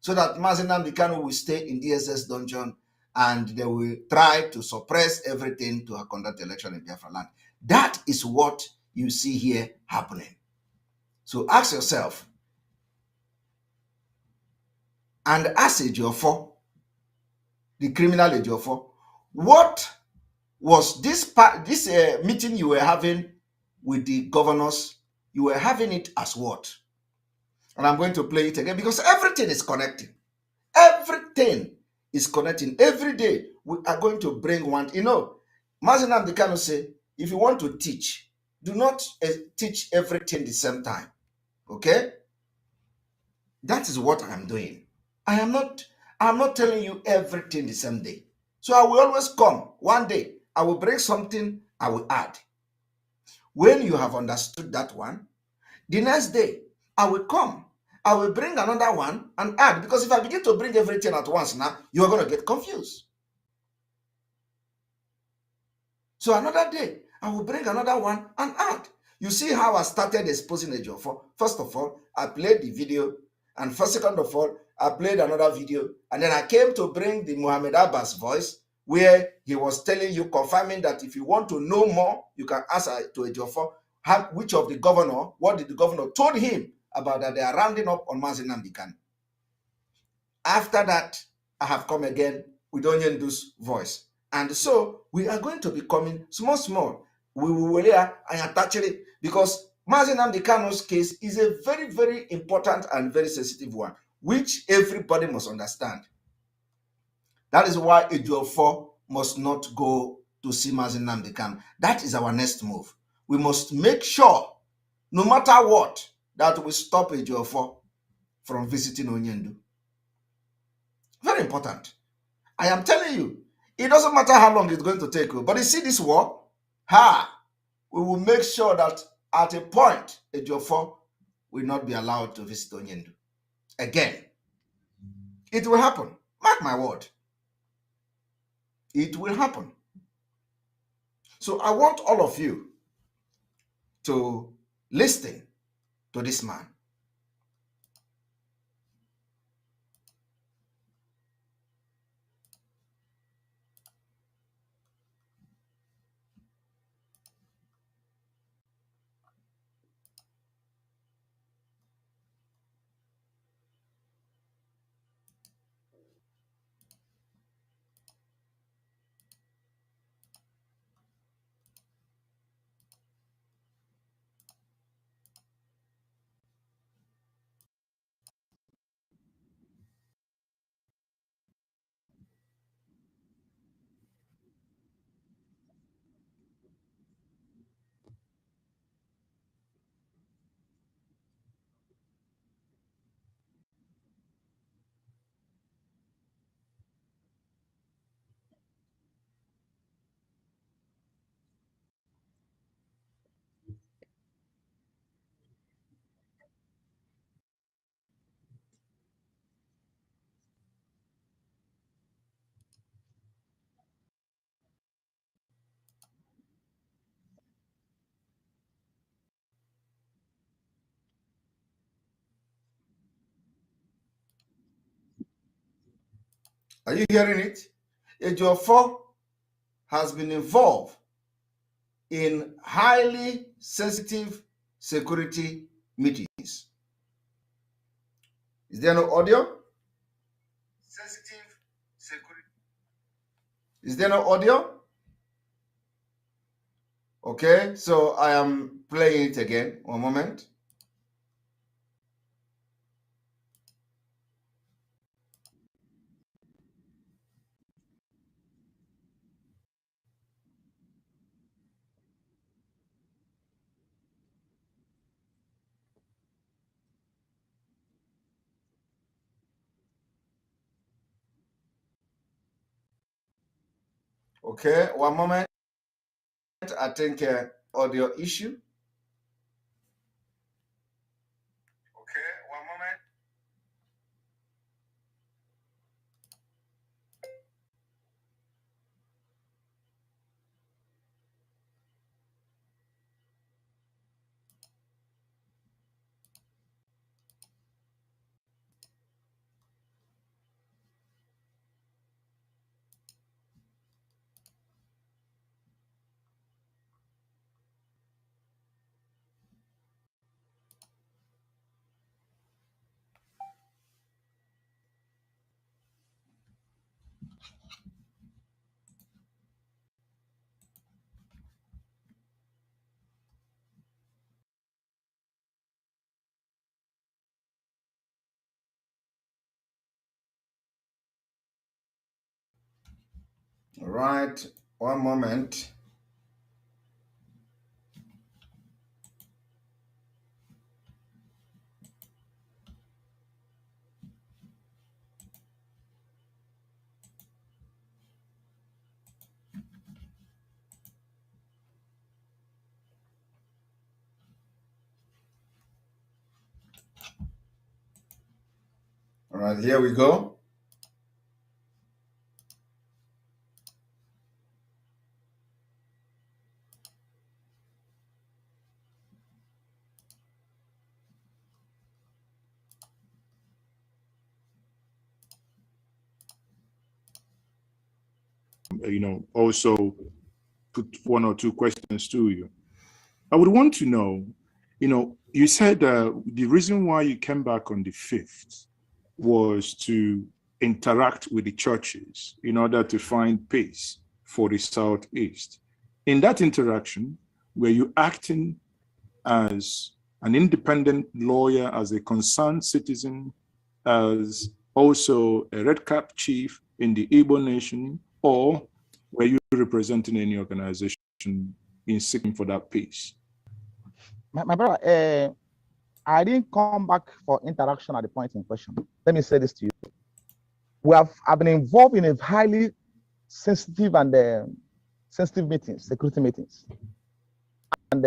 so that Mazi Nnamdi Kanu will stay in DSS dungeon and they will try to suppress everything to conduct election in Biafra land. That is what you see here happening. So ask yourself, and ask Ejiofor, the criminal Ejiofor, what was this meeting you were having with the governors? You were having it as what? And I'm going to play it again because everything is connecting. Everything is connecting. Every day we are going to bring one. You know, Mazi Nnamdi Kanu say, if you want to teach, do not teach everything the same time. Okay? That is what I'm doing. I'm not telling you everything the same day. So I will always come. One day, I will bring something, I will add. When you have understood that one, the next day, I will come. I will bring another one and add. Because if I begin to bring everything at once now, you are going to get confused. So another day, I will bring another one and add. You see how I started exposing Ejiofor. First of all, I played the video And first, second of all, I played another video, and then I came to bring the Muhammad Abbas voice, where he was telling you, confirming that if you want to know more, you can ask to Ejiofor which of the governor, what did the governor told him about that they are rounding up on Mazi Nnamdi Kanu. After that, I have come again with Onyendu's voice. And so we are going to be coming small. We will and attach it, because Mazi Nnamdi Kanu's case is a very, very important and very sensitive one, which everybody must understand. That is why Ejiofor must not go to see Mazi Nnamdi Kanu. That is our next move. We must make sure, no matter what, that we stop Ejiofor from visiting Onyendu. Very important. I am telling you, it doesn't matter how long it's going to take. But you see this war, we will make sure that at a point, Ejiofor will not be allowed to visit Onyendu again. It will happen. Mark my word. It will happen. So I want all of you to listen to this man. Are you hearing it? Ejiofor has been involved in highly sensitive security meetings. Is there no audio? Sensitive security. Is there no audio? Okay, so I am playing it again. One moment. Okay, one moment. I think audio issue. Okay, one moment. All right, one moment. All right, here we go. also put one or two questions to you. I would want to know, you said the reason why you came back on the 5th was to interact with the churches in order to find peace for the Southeast. In that interaction, were you acting as an independent lawyer, as a concerned citizen, as also a red cap chief in the Igbo nation, or were you representing any organization in seeking for that peace? My brother, I didn't come back for interaction at the point in question. Let me say this to you. I've been involved in a highly sensitive and sensitive meetings, security meetings, and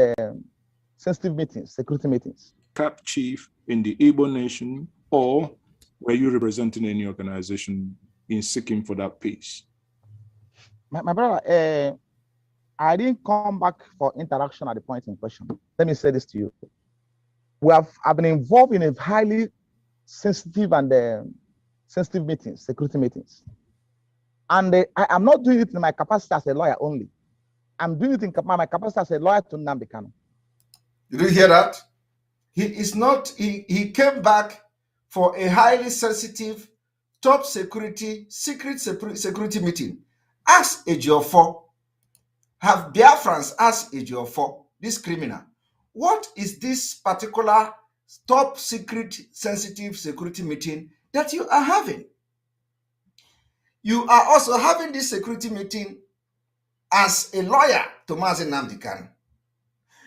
sensitive meetings, security meetings. Cap chief in the Igbo nation, or were you representing any organization in seeking for that peace? My brother, I didn't come back for interaction at the point in question. Let me say this to you. I've been involved in a highly sensitive and sensitive meetings, security meetings. And I'm not doing it in my capacity as a lawyer only. I'm doing it in my capacity as a lawyer to Nnamdi Kanu. Did you hear that? He came back for a highly sensitive, top security, secret security meeting. Ask Ejiofor, have Biafrans asked Ejiofor, this criminal, what is this particular top secret, sensitive security meeting that you are having? You are also having this security meeting as a lawyer to Mazi Nnamdi Kanu.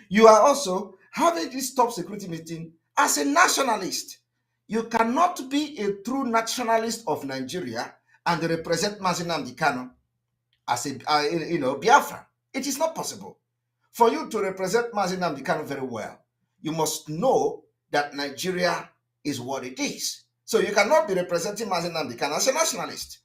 You are also having this top security meeting as a nationalist. You cannot be a true nationalist of Nigeria and represent Mazi Nnamdi Kanu as a Biafra. It is not possible. For you to represent Mazi Nnamdi Kanu very well, you must know that Nigeria is what it is. So you cannot be representing Mazi Nnamdi Kanu as a nationalist.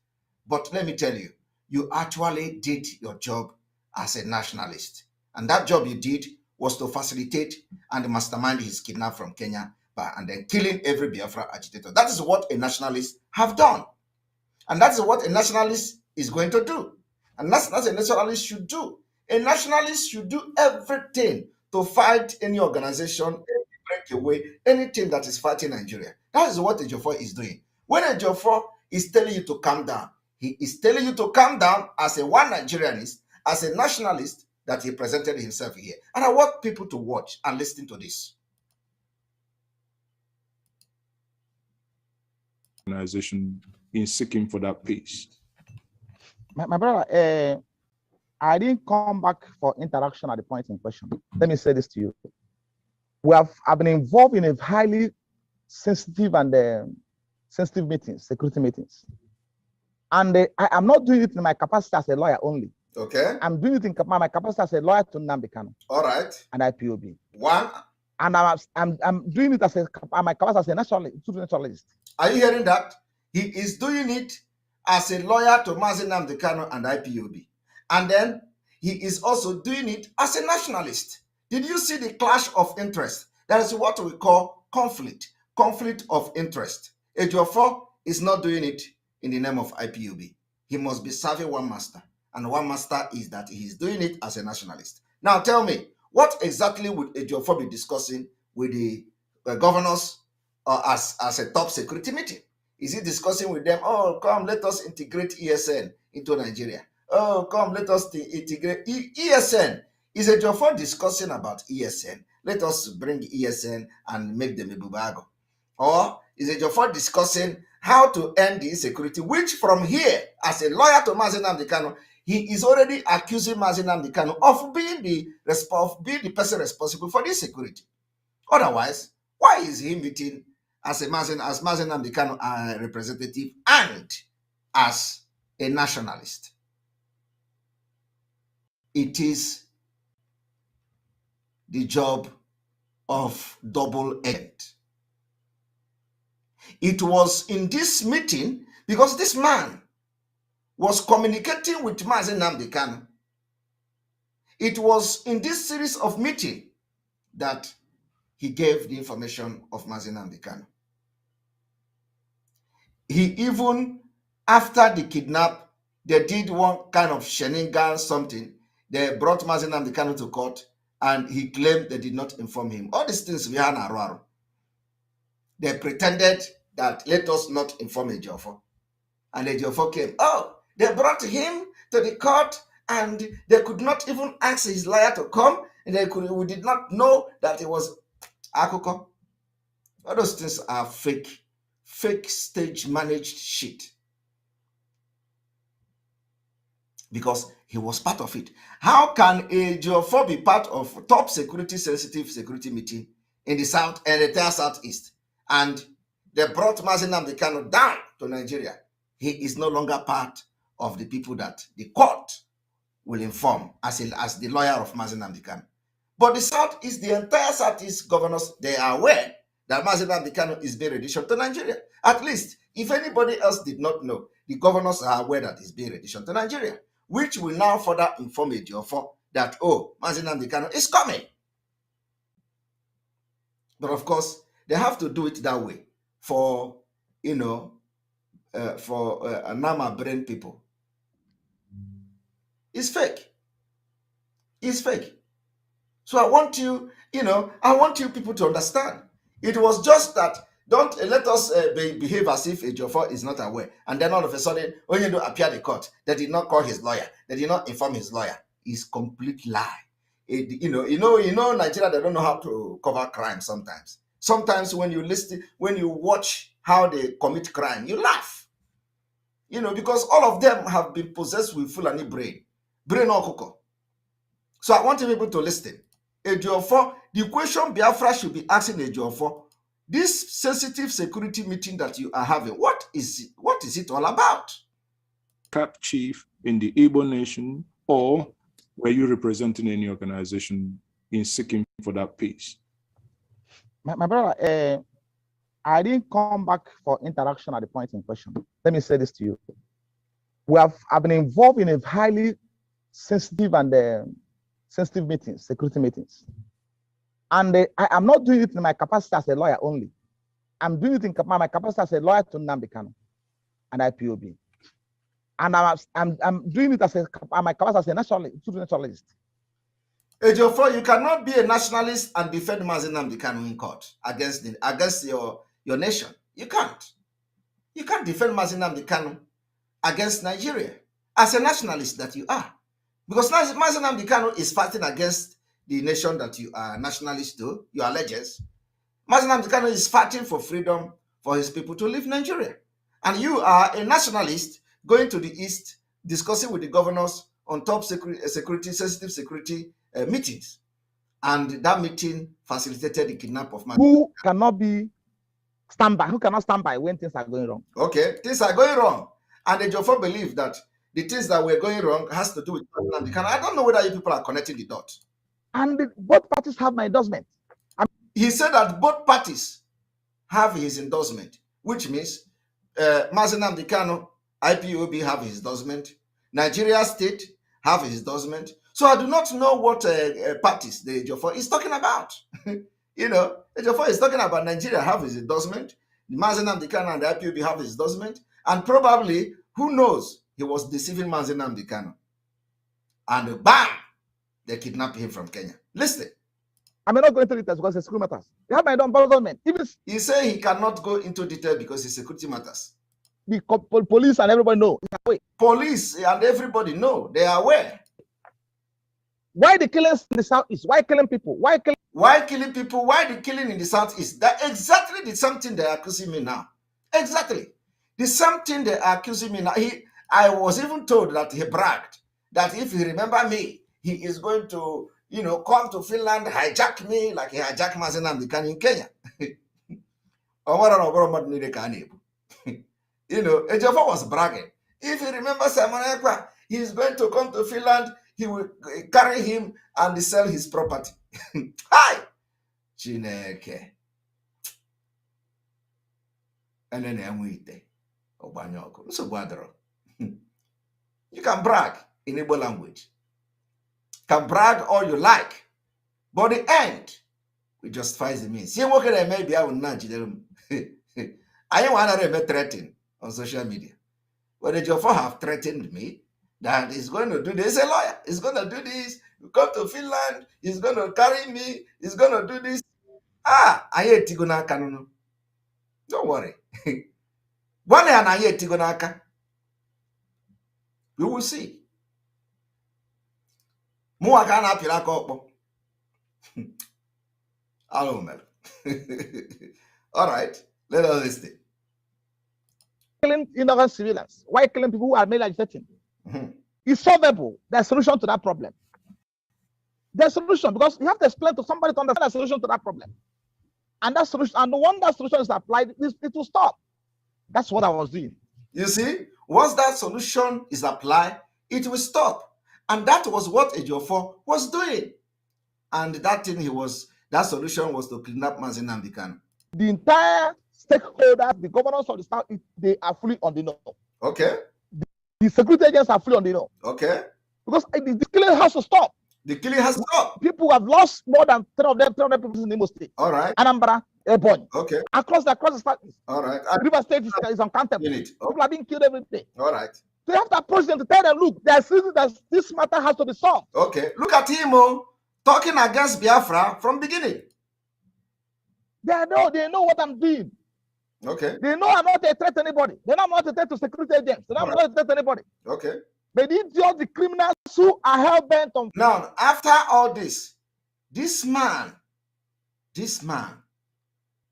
But let me tell you, you actually did your job as a nationalist. And that job you did was to facilitate and mastermind his kidnap from Kenya and then killing every Biafra agitator. That is what a nationalist have done. And that is what a nationalist is going to do. And that's a nationalist should do. A nationalist should do everything to fight any organization, break away, anything that is fighting Nigeria. That is what Ejiofor is doing. When Ejiofor is telling you to calm down, he is telling you to calm down as a one Nigerianist, as a nationalist that he presented himself here. And I want people to watch and listen to this. Organization in seeking for that peace. My brother, I didn't come back for interaction at the point in question. Let me say this to you. I've been involved in a highly sensitive and sensitive meetings, security meetings. And I'm not doing it in my capacity as a lawyer only. Okay. I'm doing it in my capacity as a lawyer to Nnamdi Kanu. All right. And IPOB. One. And I'm doing it as my capacity as a nationalist. Are you hearing that? He is doing it as a lawyer to Mazi Nnamdi Kanu and IPOB. And then he is also doing it as a nationalist. Did you see the clash of interest? That is what we call conflict of interest. Ejiofor is not doing it in the name of IPOB. He must be serving one master. And one master is that he is doing it as a nationalist. Now tell me, what exactly would Ejiofor be discussing with the governors as a top security meeting? Is he discussing with them, oh, come, let us integrate ESN into Nigeria? Oh, come, let us integrate ESN. Is Ejiofor discussing about ESN? Let us bring ESN and make them a bubago. Or is Ejiofor discussing how to end the insecurity, which from here, as a lawyer to Mazi Nnamdi Kanu, he is already accusing Mazi Nnamdi Kanu of being the person responsible for this security. Otherwise, why is he meeting as Mazi Nnamdi Kanu representative and as a nationalist? It is the job of double agent. It was in this meeting, because this man was communicating with Mazi Nnamdi Kanu. It was in this series of meetings that he gave the information of Mazi Nnamdi Kanu. He even, after the they did one kind of shenanigan something. They brought Mazi Nnamdi Kanu to court, and he claimed they did not inform him. All these things we had around. They pretended that let us not inform Ejiofor. And Ejiofor came. Oh, they brought him to the court, and they could not even ask his lawyer to come, and we did not know that it was Akuko. All those things are fake stage managed shit. Because he was part of it. How can Ejiofor be part of top sensitive security meeting in the south and the entire southeast? And they brought Mazi Nnamdi Kanu down to Nigeria. He is no longer part of the people that the court will inform as the lawyer of Mazi Nnamdi Kanu. But the southeast, the entire southeast governors, they are aware that Mazi Nnamdi Kanu is being renditioned to Nigeria. At least, if anybody else did not know, the governors are aware that he's being renditioned to Nigeria, which will now further inform Ejiofor that, oh, Mazi Nnamdi Kanu is coming. But of course, they have to do it that way for, Nama brain people. It's fake. It's fake. So I want you people to understand. It was just that, don't let us behave as if Ejiofor is not aware. And then all of a sudden, when you do appear the court, they did not call his lawyer, they did not inform his lawyer. It's complete lie. Nigeria, they don't know how to cover crime sometimes. Sometimes when you watch how they commit crime, you laugh. Because all of them have been possessed with Fulani brain okoko. So I want people to listen. Ejiofor, the question Biafra should be asking Ejiofor, this sensitive security meeting that you are having, what is it all about? Cap chief in the Igbo nation, or were you representing any organization in seeking for that peace? My brother, I didn't come back for interaction at the point in question. Let me say this to you. I've been involved in a highly sensitive and sensitive meetings, security meetings. And I am not doing it in my capacity as a lawyer only. I'm doing it in my capacity as a lawyer to Nnamdi Kanu and IPOB. And I'm doing it as my capacity as a nationalist. Ejiofor, you cannot be a nationalist and defend Mazi Nnamdi Kanu in court against your nation. You can't. You can't defend Mazi Nnamdi Kanu against Nigeria as a nationalist that you are. Because Mazi Nnamdi Kanu is fighting against the nation that you are nationalist to, your allegiance. Mazi Nnamdi Kanu is fighting for freedom for his people to leave Nigeria. And you are a nationalist going to the east, discussing with the governors on top sensitive security meetings. And that meeting facilitated the kidnap of Mazi. Who cannot stand by when things are going wrong? Okay, things are going wrong. And Ejiofor believed that the things that were going wrong has to do with Nnamdi Kanu. I don't know whether you people are connecting the dots. And both parties have my endorsement. He said that both parties have his endorsement, which means Mazi Nnamdi Kanu, IPOB have his endorsement, Nigeria State have his endorsement. So I do not know what parties the Ejiofor is talking about. Ejiofor is talking about Nigeria have his endorsement, Mazi Nnamdi Kanu and the IPOB have his endorsement, and probably, who knows, he was deceiving Mazi Nnamdi Kanu. And bam, they kidnapped him from Kenya. Listen. I may not go into details because it's security matters. They have my endorsement. He said he cannot go into detail because it's security matters. The police and everybody know. Police and everybody know. They are aware. Why the killings in the southeast? Why killing people? Why killing people? Why the killing in the southeast? That exactly the same thing they are accusing me now. Exactly. The same thing they are accusing me now. I was even told that he bragged that if you remember me, he is going to, come to Finland, hijack me like he hijacked Mazi Nnamdi Kanu in Kenya. Ejiofor was bragging. If you remember Simon Ekpa, he is going to come to Finland, he will carry him and sell his property. Hi! Chineke. And then you can brag in Igbo language. Can brag all you like. But the end, we justifies the means. Maybe I will not. I want to threaten on social media. But the Jofa have threatened me that he's going to do this. He's a lawyer. He's going to do this. You come to Finland. He's going to carry me. He's going to do this. I hate Tigonaka. No. Don't worry. One and I hate Tigonaka. We will see. More can happen. I don't know. All right. Let us listen. Killing innocent civilians. Why killing people who are male agitating? It's solvable. There's a solution to that problem. There's a solution because you have to explain to somebody to understand the solution to that problem. And that solution, and when that solution is applied, it will stop. That's what I was doing. You see, once that solution is applied, it will stop. And that was what Ejiofor was doing. And that solution was to kidnap Mazi Nnamdi Kanu. The entire stakeholders, the governors of the South, they are fully on the know. Okay. The security agents are fully on the know. Okay. Because the killing has to stop. The killing has to stop. People have lost more than 300 people in Imo State. All right. Anambra, Ebonyi. Okay. Across the South. All right. River State is uncountable. Okay. People are being killed every day. All right. So you have to approach them to tell them, look, there's reason that this matter has to be solved. Okay. Look at him talking against Biafra from beginning. They know what I'm doing. Okay. They know I'm not a threat to anybody. They know I'm not a threat to security agents. They know I'm not a threat to anybody. Okay. They didn't judge the criminals who are hell-bent on. Now, after all this man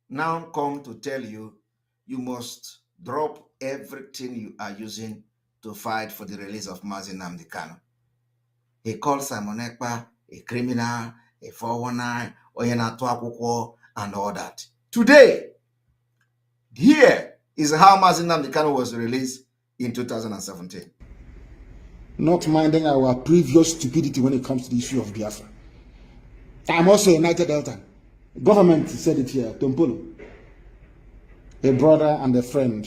now come to tell you, you must drop everything you are using to fight for the release of Mazi Nnamdi Kanu. He called Simon Ekpa a criminal, a 419, Oyena Tuakwukwo, and all that. Today, here is how Mazi Nnamdi Kanu was released in 2017. Not minding our previous stupidity when it comes to the issue of Biafra. I'm also a Niger Delta. Government said it here, Tompolo. A brother and a friend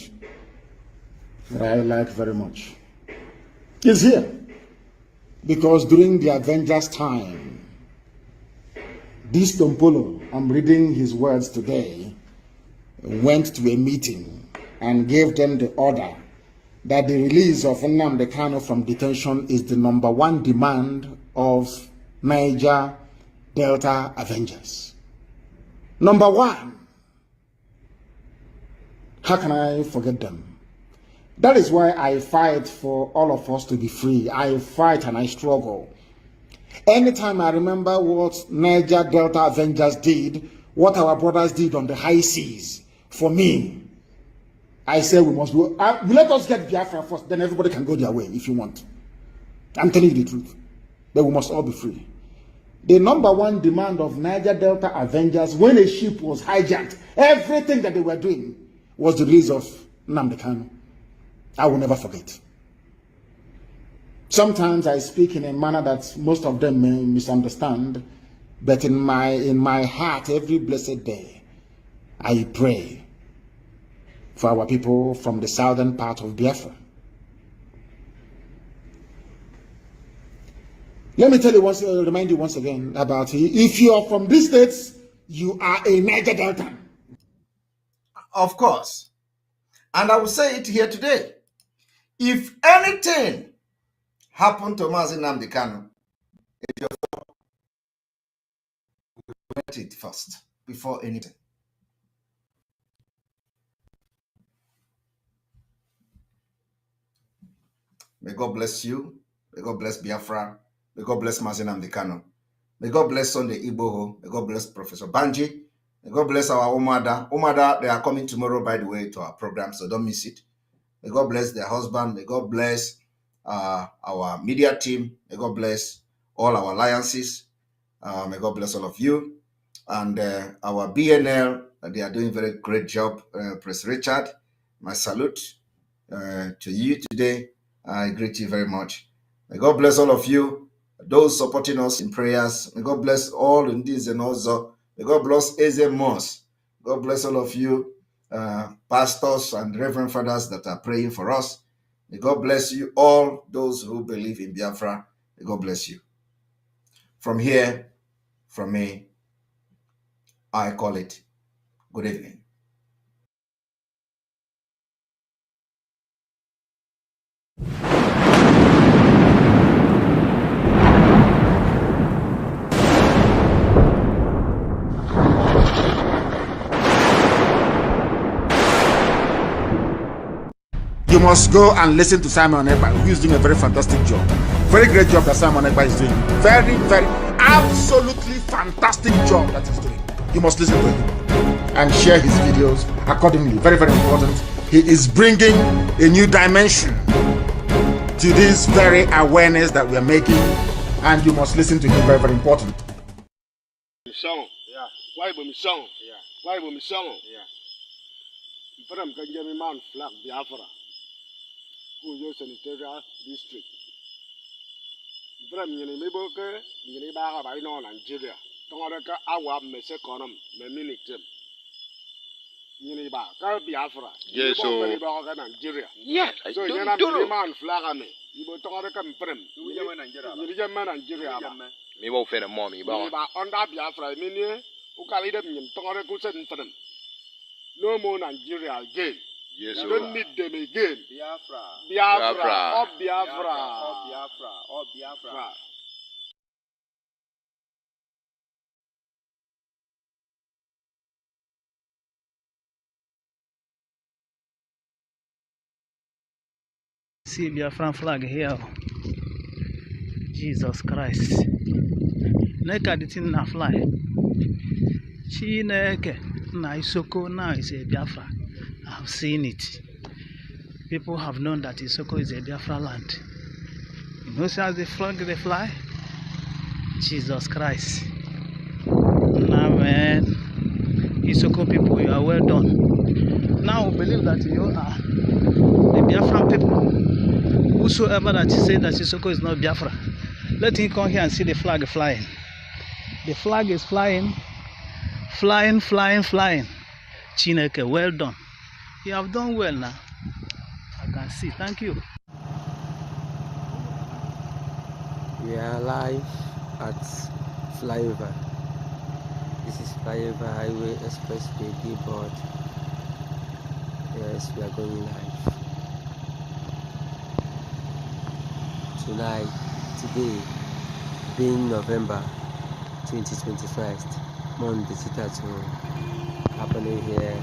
that I like very much is here. Because during the Avengers time, this Tompolo, I'm reading his words today, went to a meeting and gave them the order that the release of Nnamdi Kanu from detention is the #1 demand of Niger Delta Avengers. #1. How can I forget them? That is why I fight for all of us to be free. I fight and I struggle. Anytime I remember what Niger Delta Avengers did, what our brothers did on the high seas, for me, I say we must do. Let us get Biafra first, then everybody can go their way if you want. I'm telling you the truth. But we must all be free. The #1 demand of Niger Delta Avengers, when a ship was hijacked, everything that they were doing was the release of Nnamdi Kanu. I will never forget. Sometimes I speak in a manner that most of them may misunderstand, but in my heart, every blessed day, I pray for our people from the southern part of Biafra. Let me tell you remind you once again about if you are from these states, you are a Niger Delta. Of course. And I will say it here today. If anything happened to Mazi Nnamdi Kanu, we went it first before anything. May God bless you. May God bless Biafra. May God bless Mazi Nnamdi Kanu. May God bless Sunday Igboho. May God bless Professor Banji. May God bless our Umada. Umada, they are coming tomorrow, by the way, to our program, so don't miss it. May God bless their husband. May God bless our media team. May God bless all our alliances. May God bless all of you. And our BNL, they are doing a very great job. Prince Richard, my salute to you today. I greet you very much. May God bless all of you, those supporting us in prayers. May God bless all in this and also. May God bless Eze Moss. God bless all of you, pastors and reverend fathers that are praying for us. May God bless you all, those who believe in Biafra. May God bless you. From here, from me, I call it good evening. must go and listen to Simon Ekpa, who is doing a very fantastic job. Very great job that Simon Ekpa is doing. Very, very, absolutely fantastic job that he's doing. You must listen to him and share his videos accordingly. Very, very important. He is bringing a new dimension to this very awareness that we are making, and you must listen to him. Very, very important. Why be song? Why be song? From Kanjami Man flag Biafra, who use sanitarian district. From Yeniboke, Yenibaga by Nigeria. Tongaraka, our Meseconum, Meminitum. Yeniba, Biafra. Yes, so Nigeria. yes, So you have a man flag me. You will Tongaraka Prem. You man Nigeria. me won't fit a mommy, but Under Biafra, Minia, who carried them in Tongaraka sent for them. No more Nigeria again. yes, You so don't need them again. Biafra. Biafra. Oh, Biafra. Oh, Biafra. See Biafran flag here. Jesus Christ. Neka the thing na fly. Chineke na Isoko now is a Biafra. I have seen it. People have known that Isoko is a Biafra land. You know how the flag they fly? Jesus Christ. Now man, Isoko people, you are well done. Now believe that you are the Biafran people. Whosoever that say that Isoko is not Biafra, let him come here and see the flag flying. The flag is flying, flying, flying, flying. Chineke, well done. You have done well now. I can see. Thank you. We are live at Flyover. This is Flyover Highway Expressway billboard. Yes, we are going live. Today, being November 2021, Monday, happening here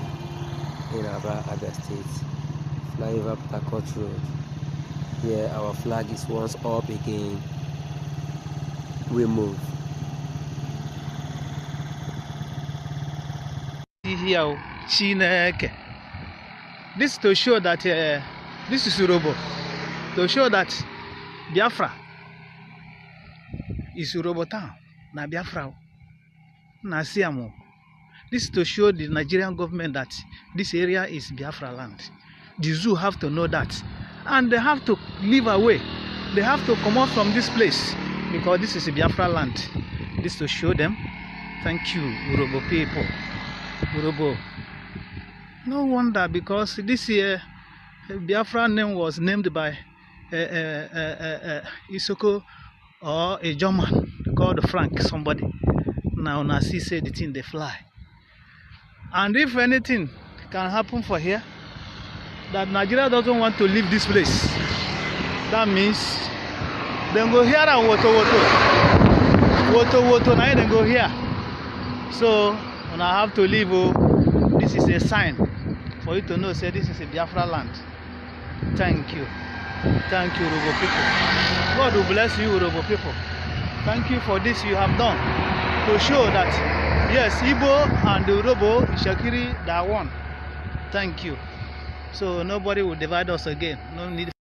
in Aba, Abia State, Flyover Port Harcourt Road. Here, our flag is once up again. We move. Here, Chineke. This is to show that this is Urobo. To show that Biafra is Urobo town. Na Biafra. Na Siamo. This is to show the Nigerian government that this area is Biafra land. The zoo have to know that. And they have to live away. They have to come out from this place because this is a Biafra land. This is to show them. Thank you, Urobo people. Urobo. No wonder because this year Biafra name was named by Isoko or a German called Frank somebody. Now Nasi said the thing they fly. And if anything can happen for here, that Nigeria doesn't want to leave this place, that means then go here and woto now then go here. So when I have to leave, this is a sign for you to know say this is a Biafra land. Thank you. Thank you, Urobo people. God will bless you, Urobo people. Thank you for this you have done to show that yes, Igbo and Urobo, Shakiri, they are one. Thank you. So nobody will divide us again. No need.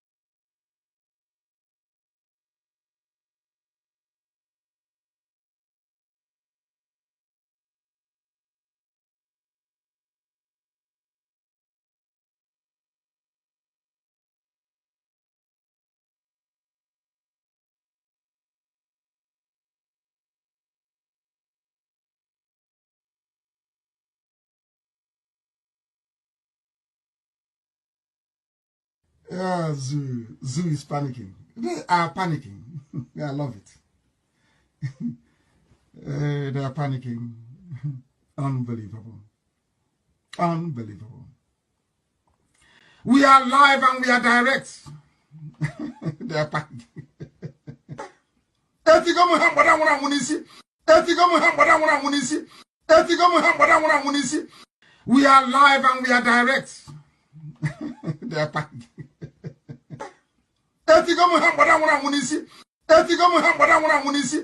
Yeah, Zoo is panicking. They are panicking. I love it. They are panicking. Unbelievable. Unbelievable. We are live and we are direct. They are panicking. We are live and we are direct. They are panicking. etigo mu ha gbada nwura nwunisi etigo mu ha gbada nwura nwunisi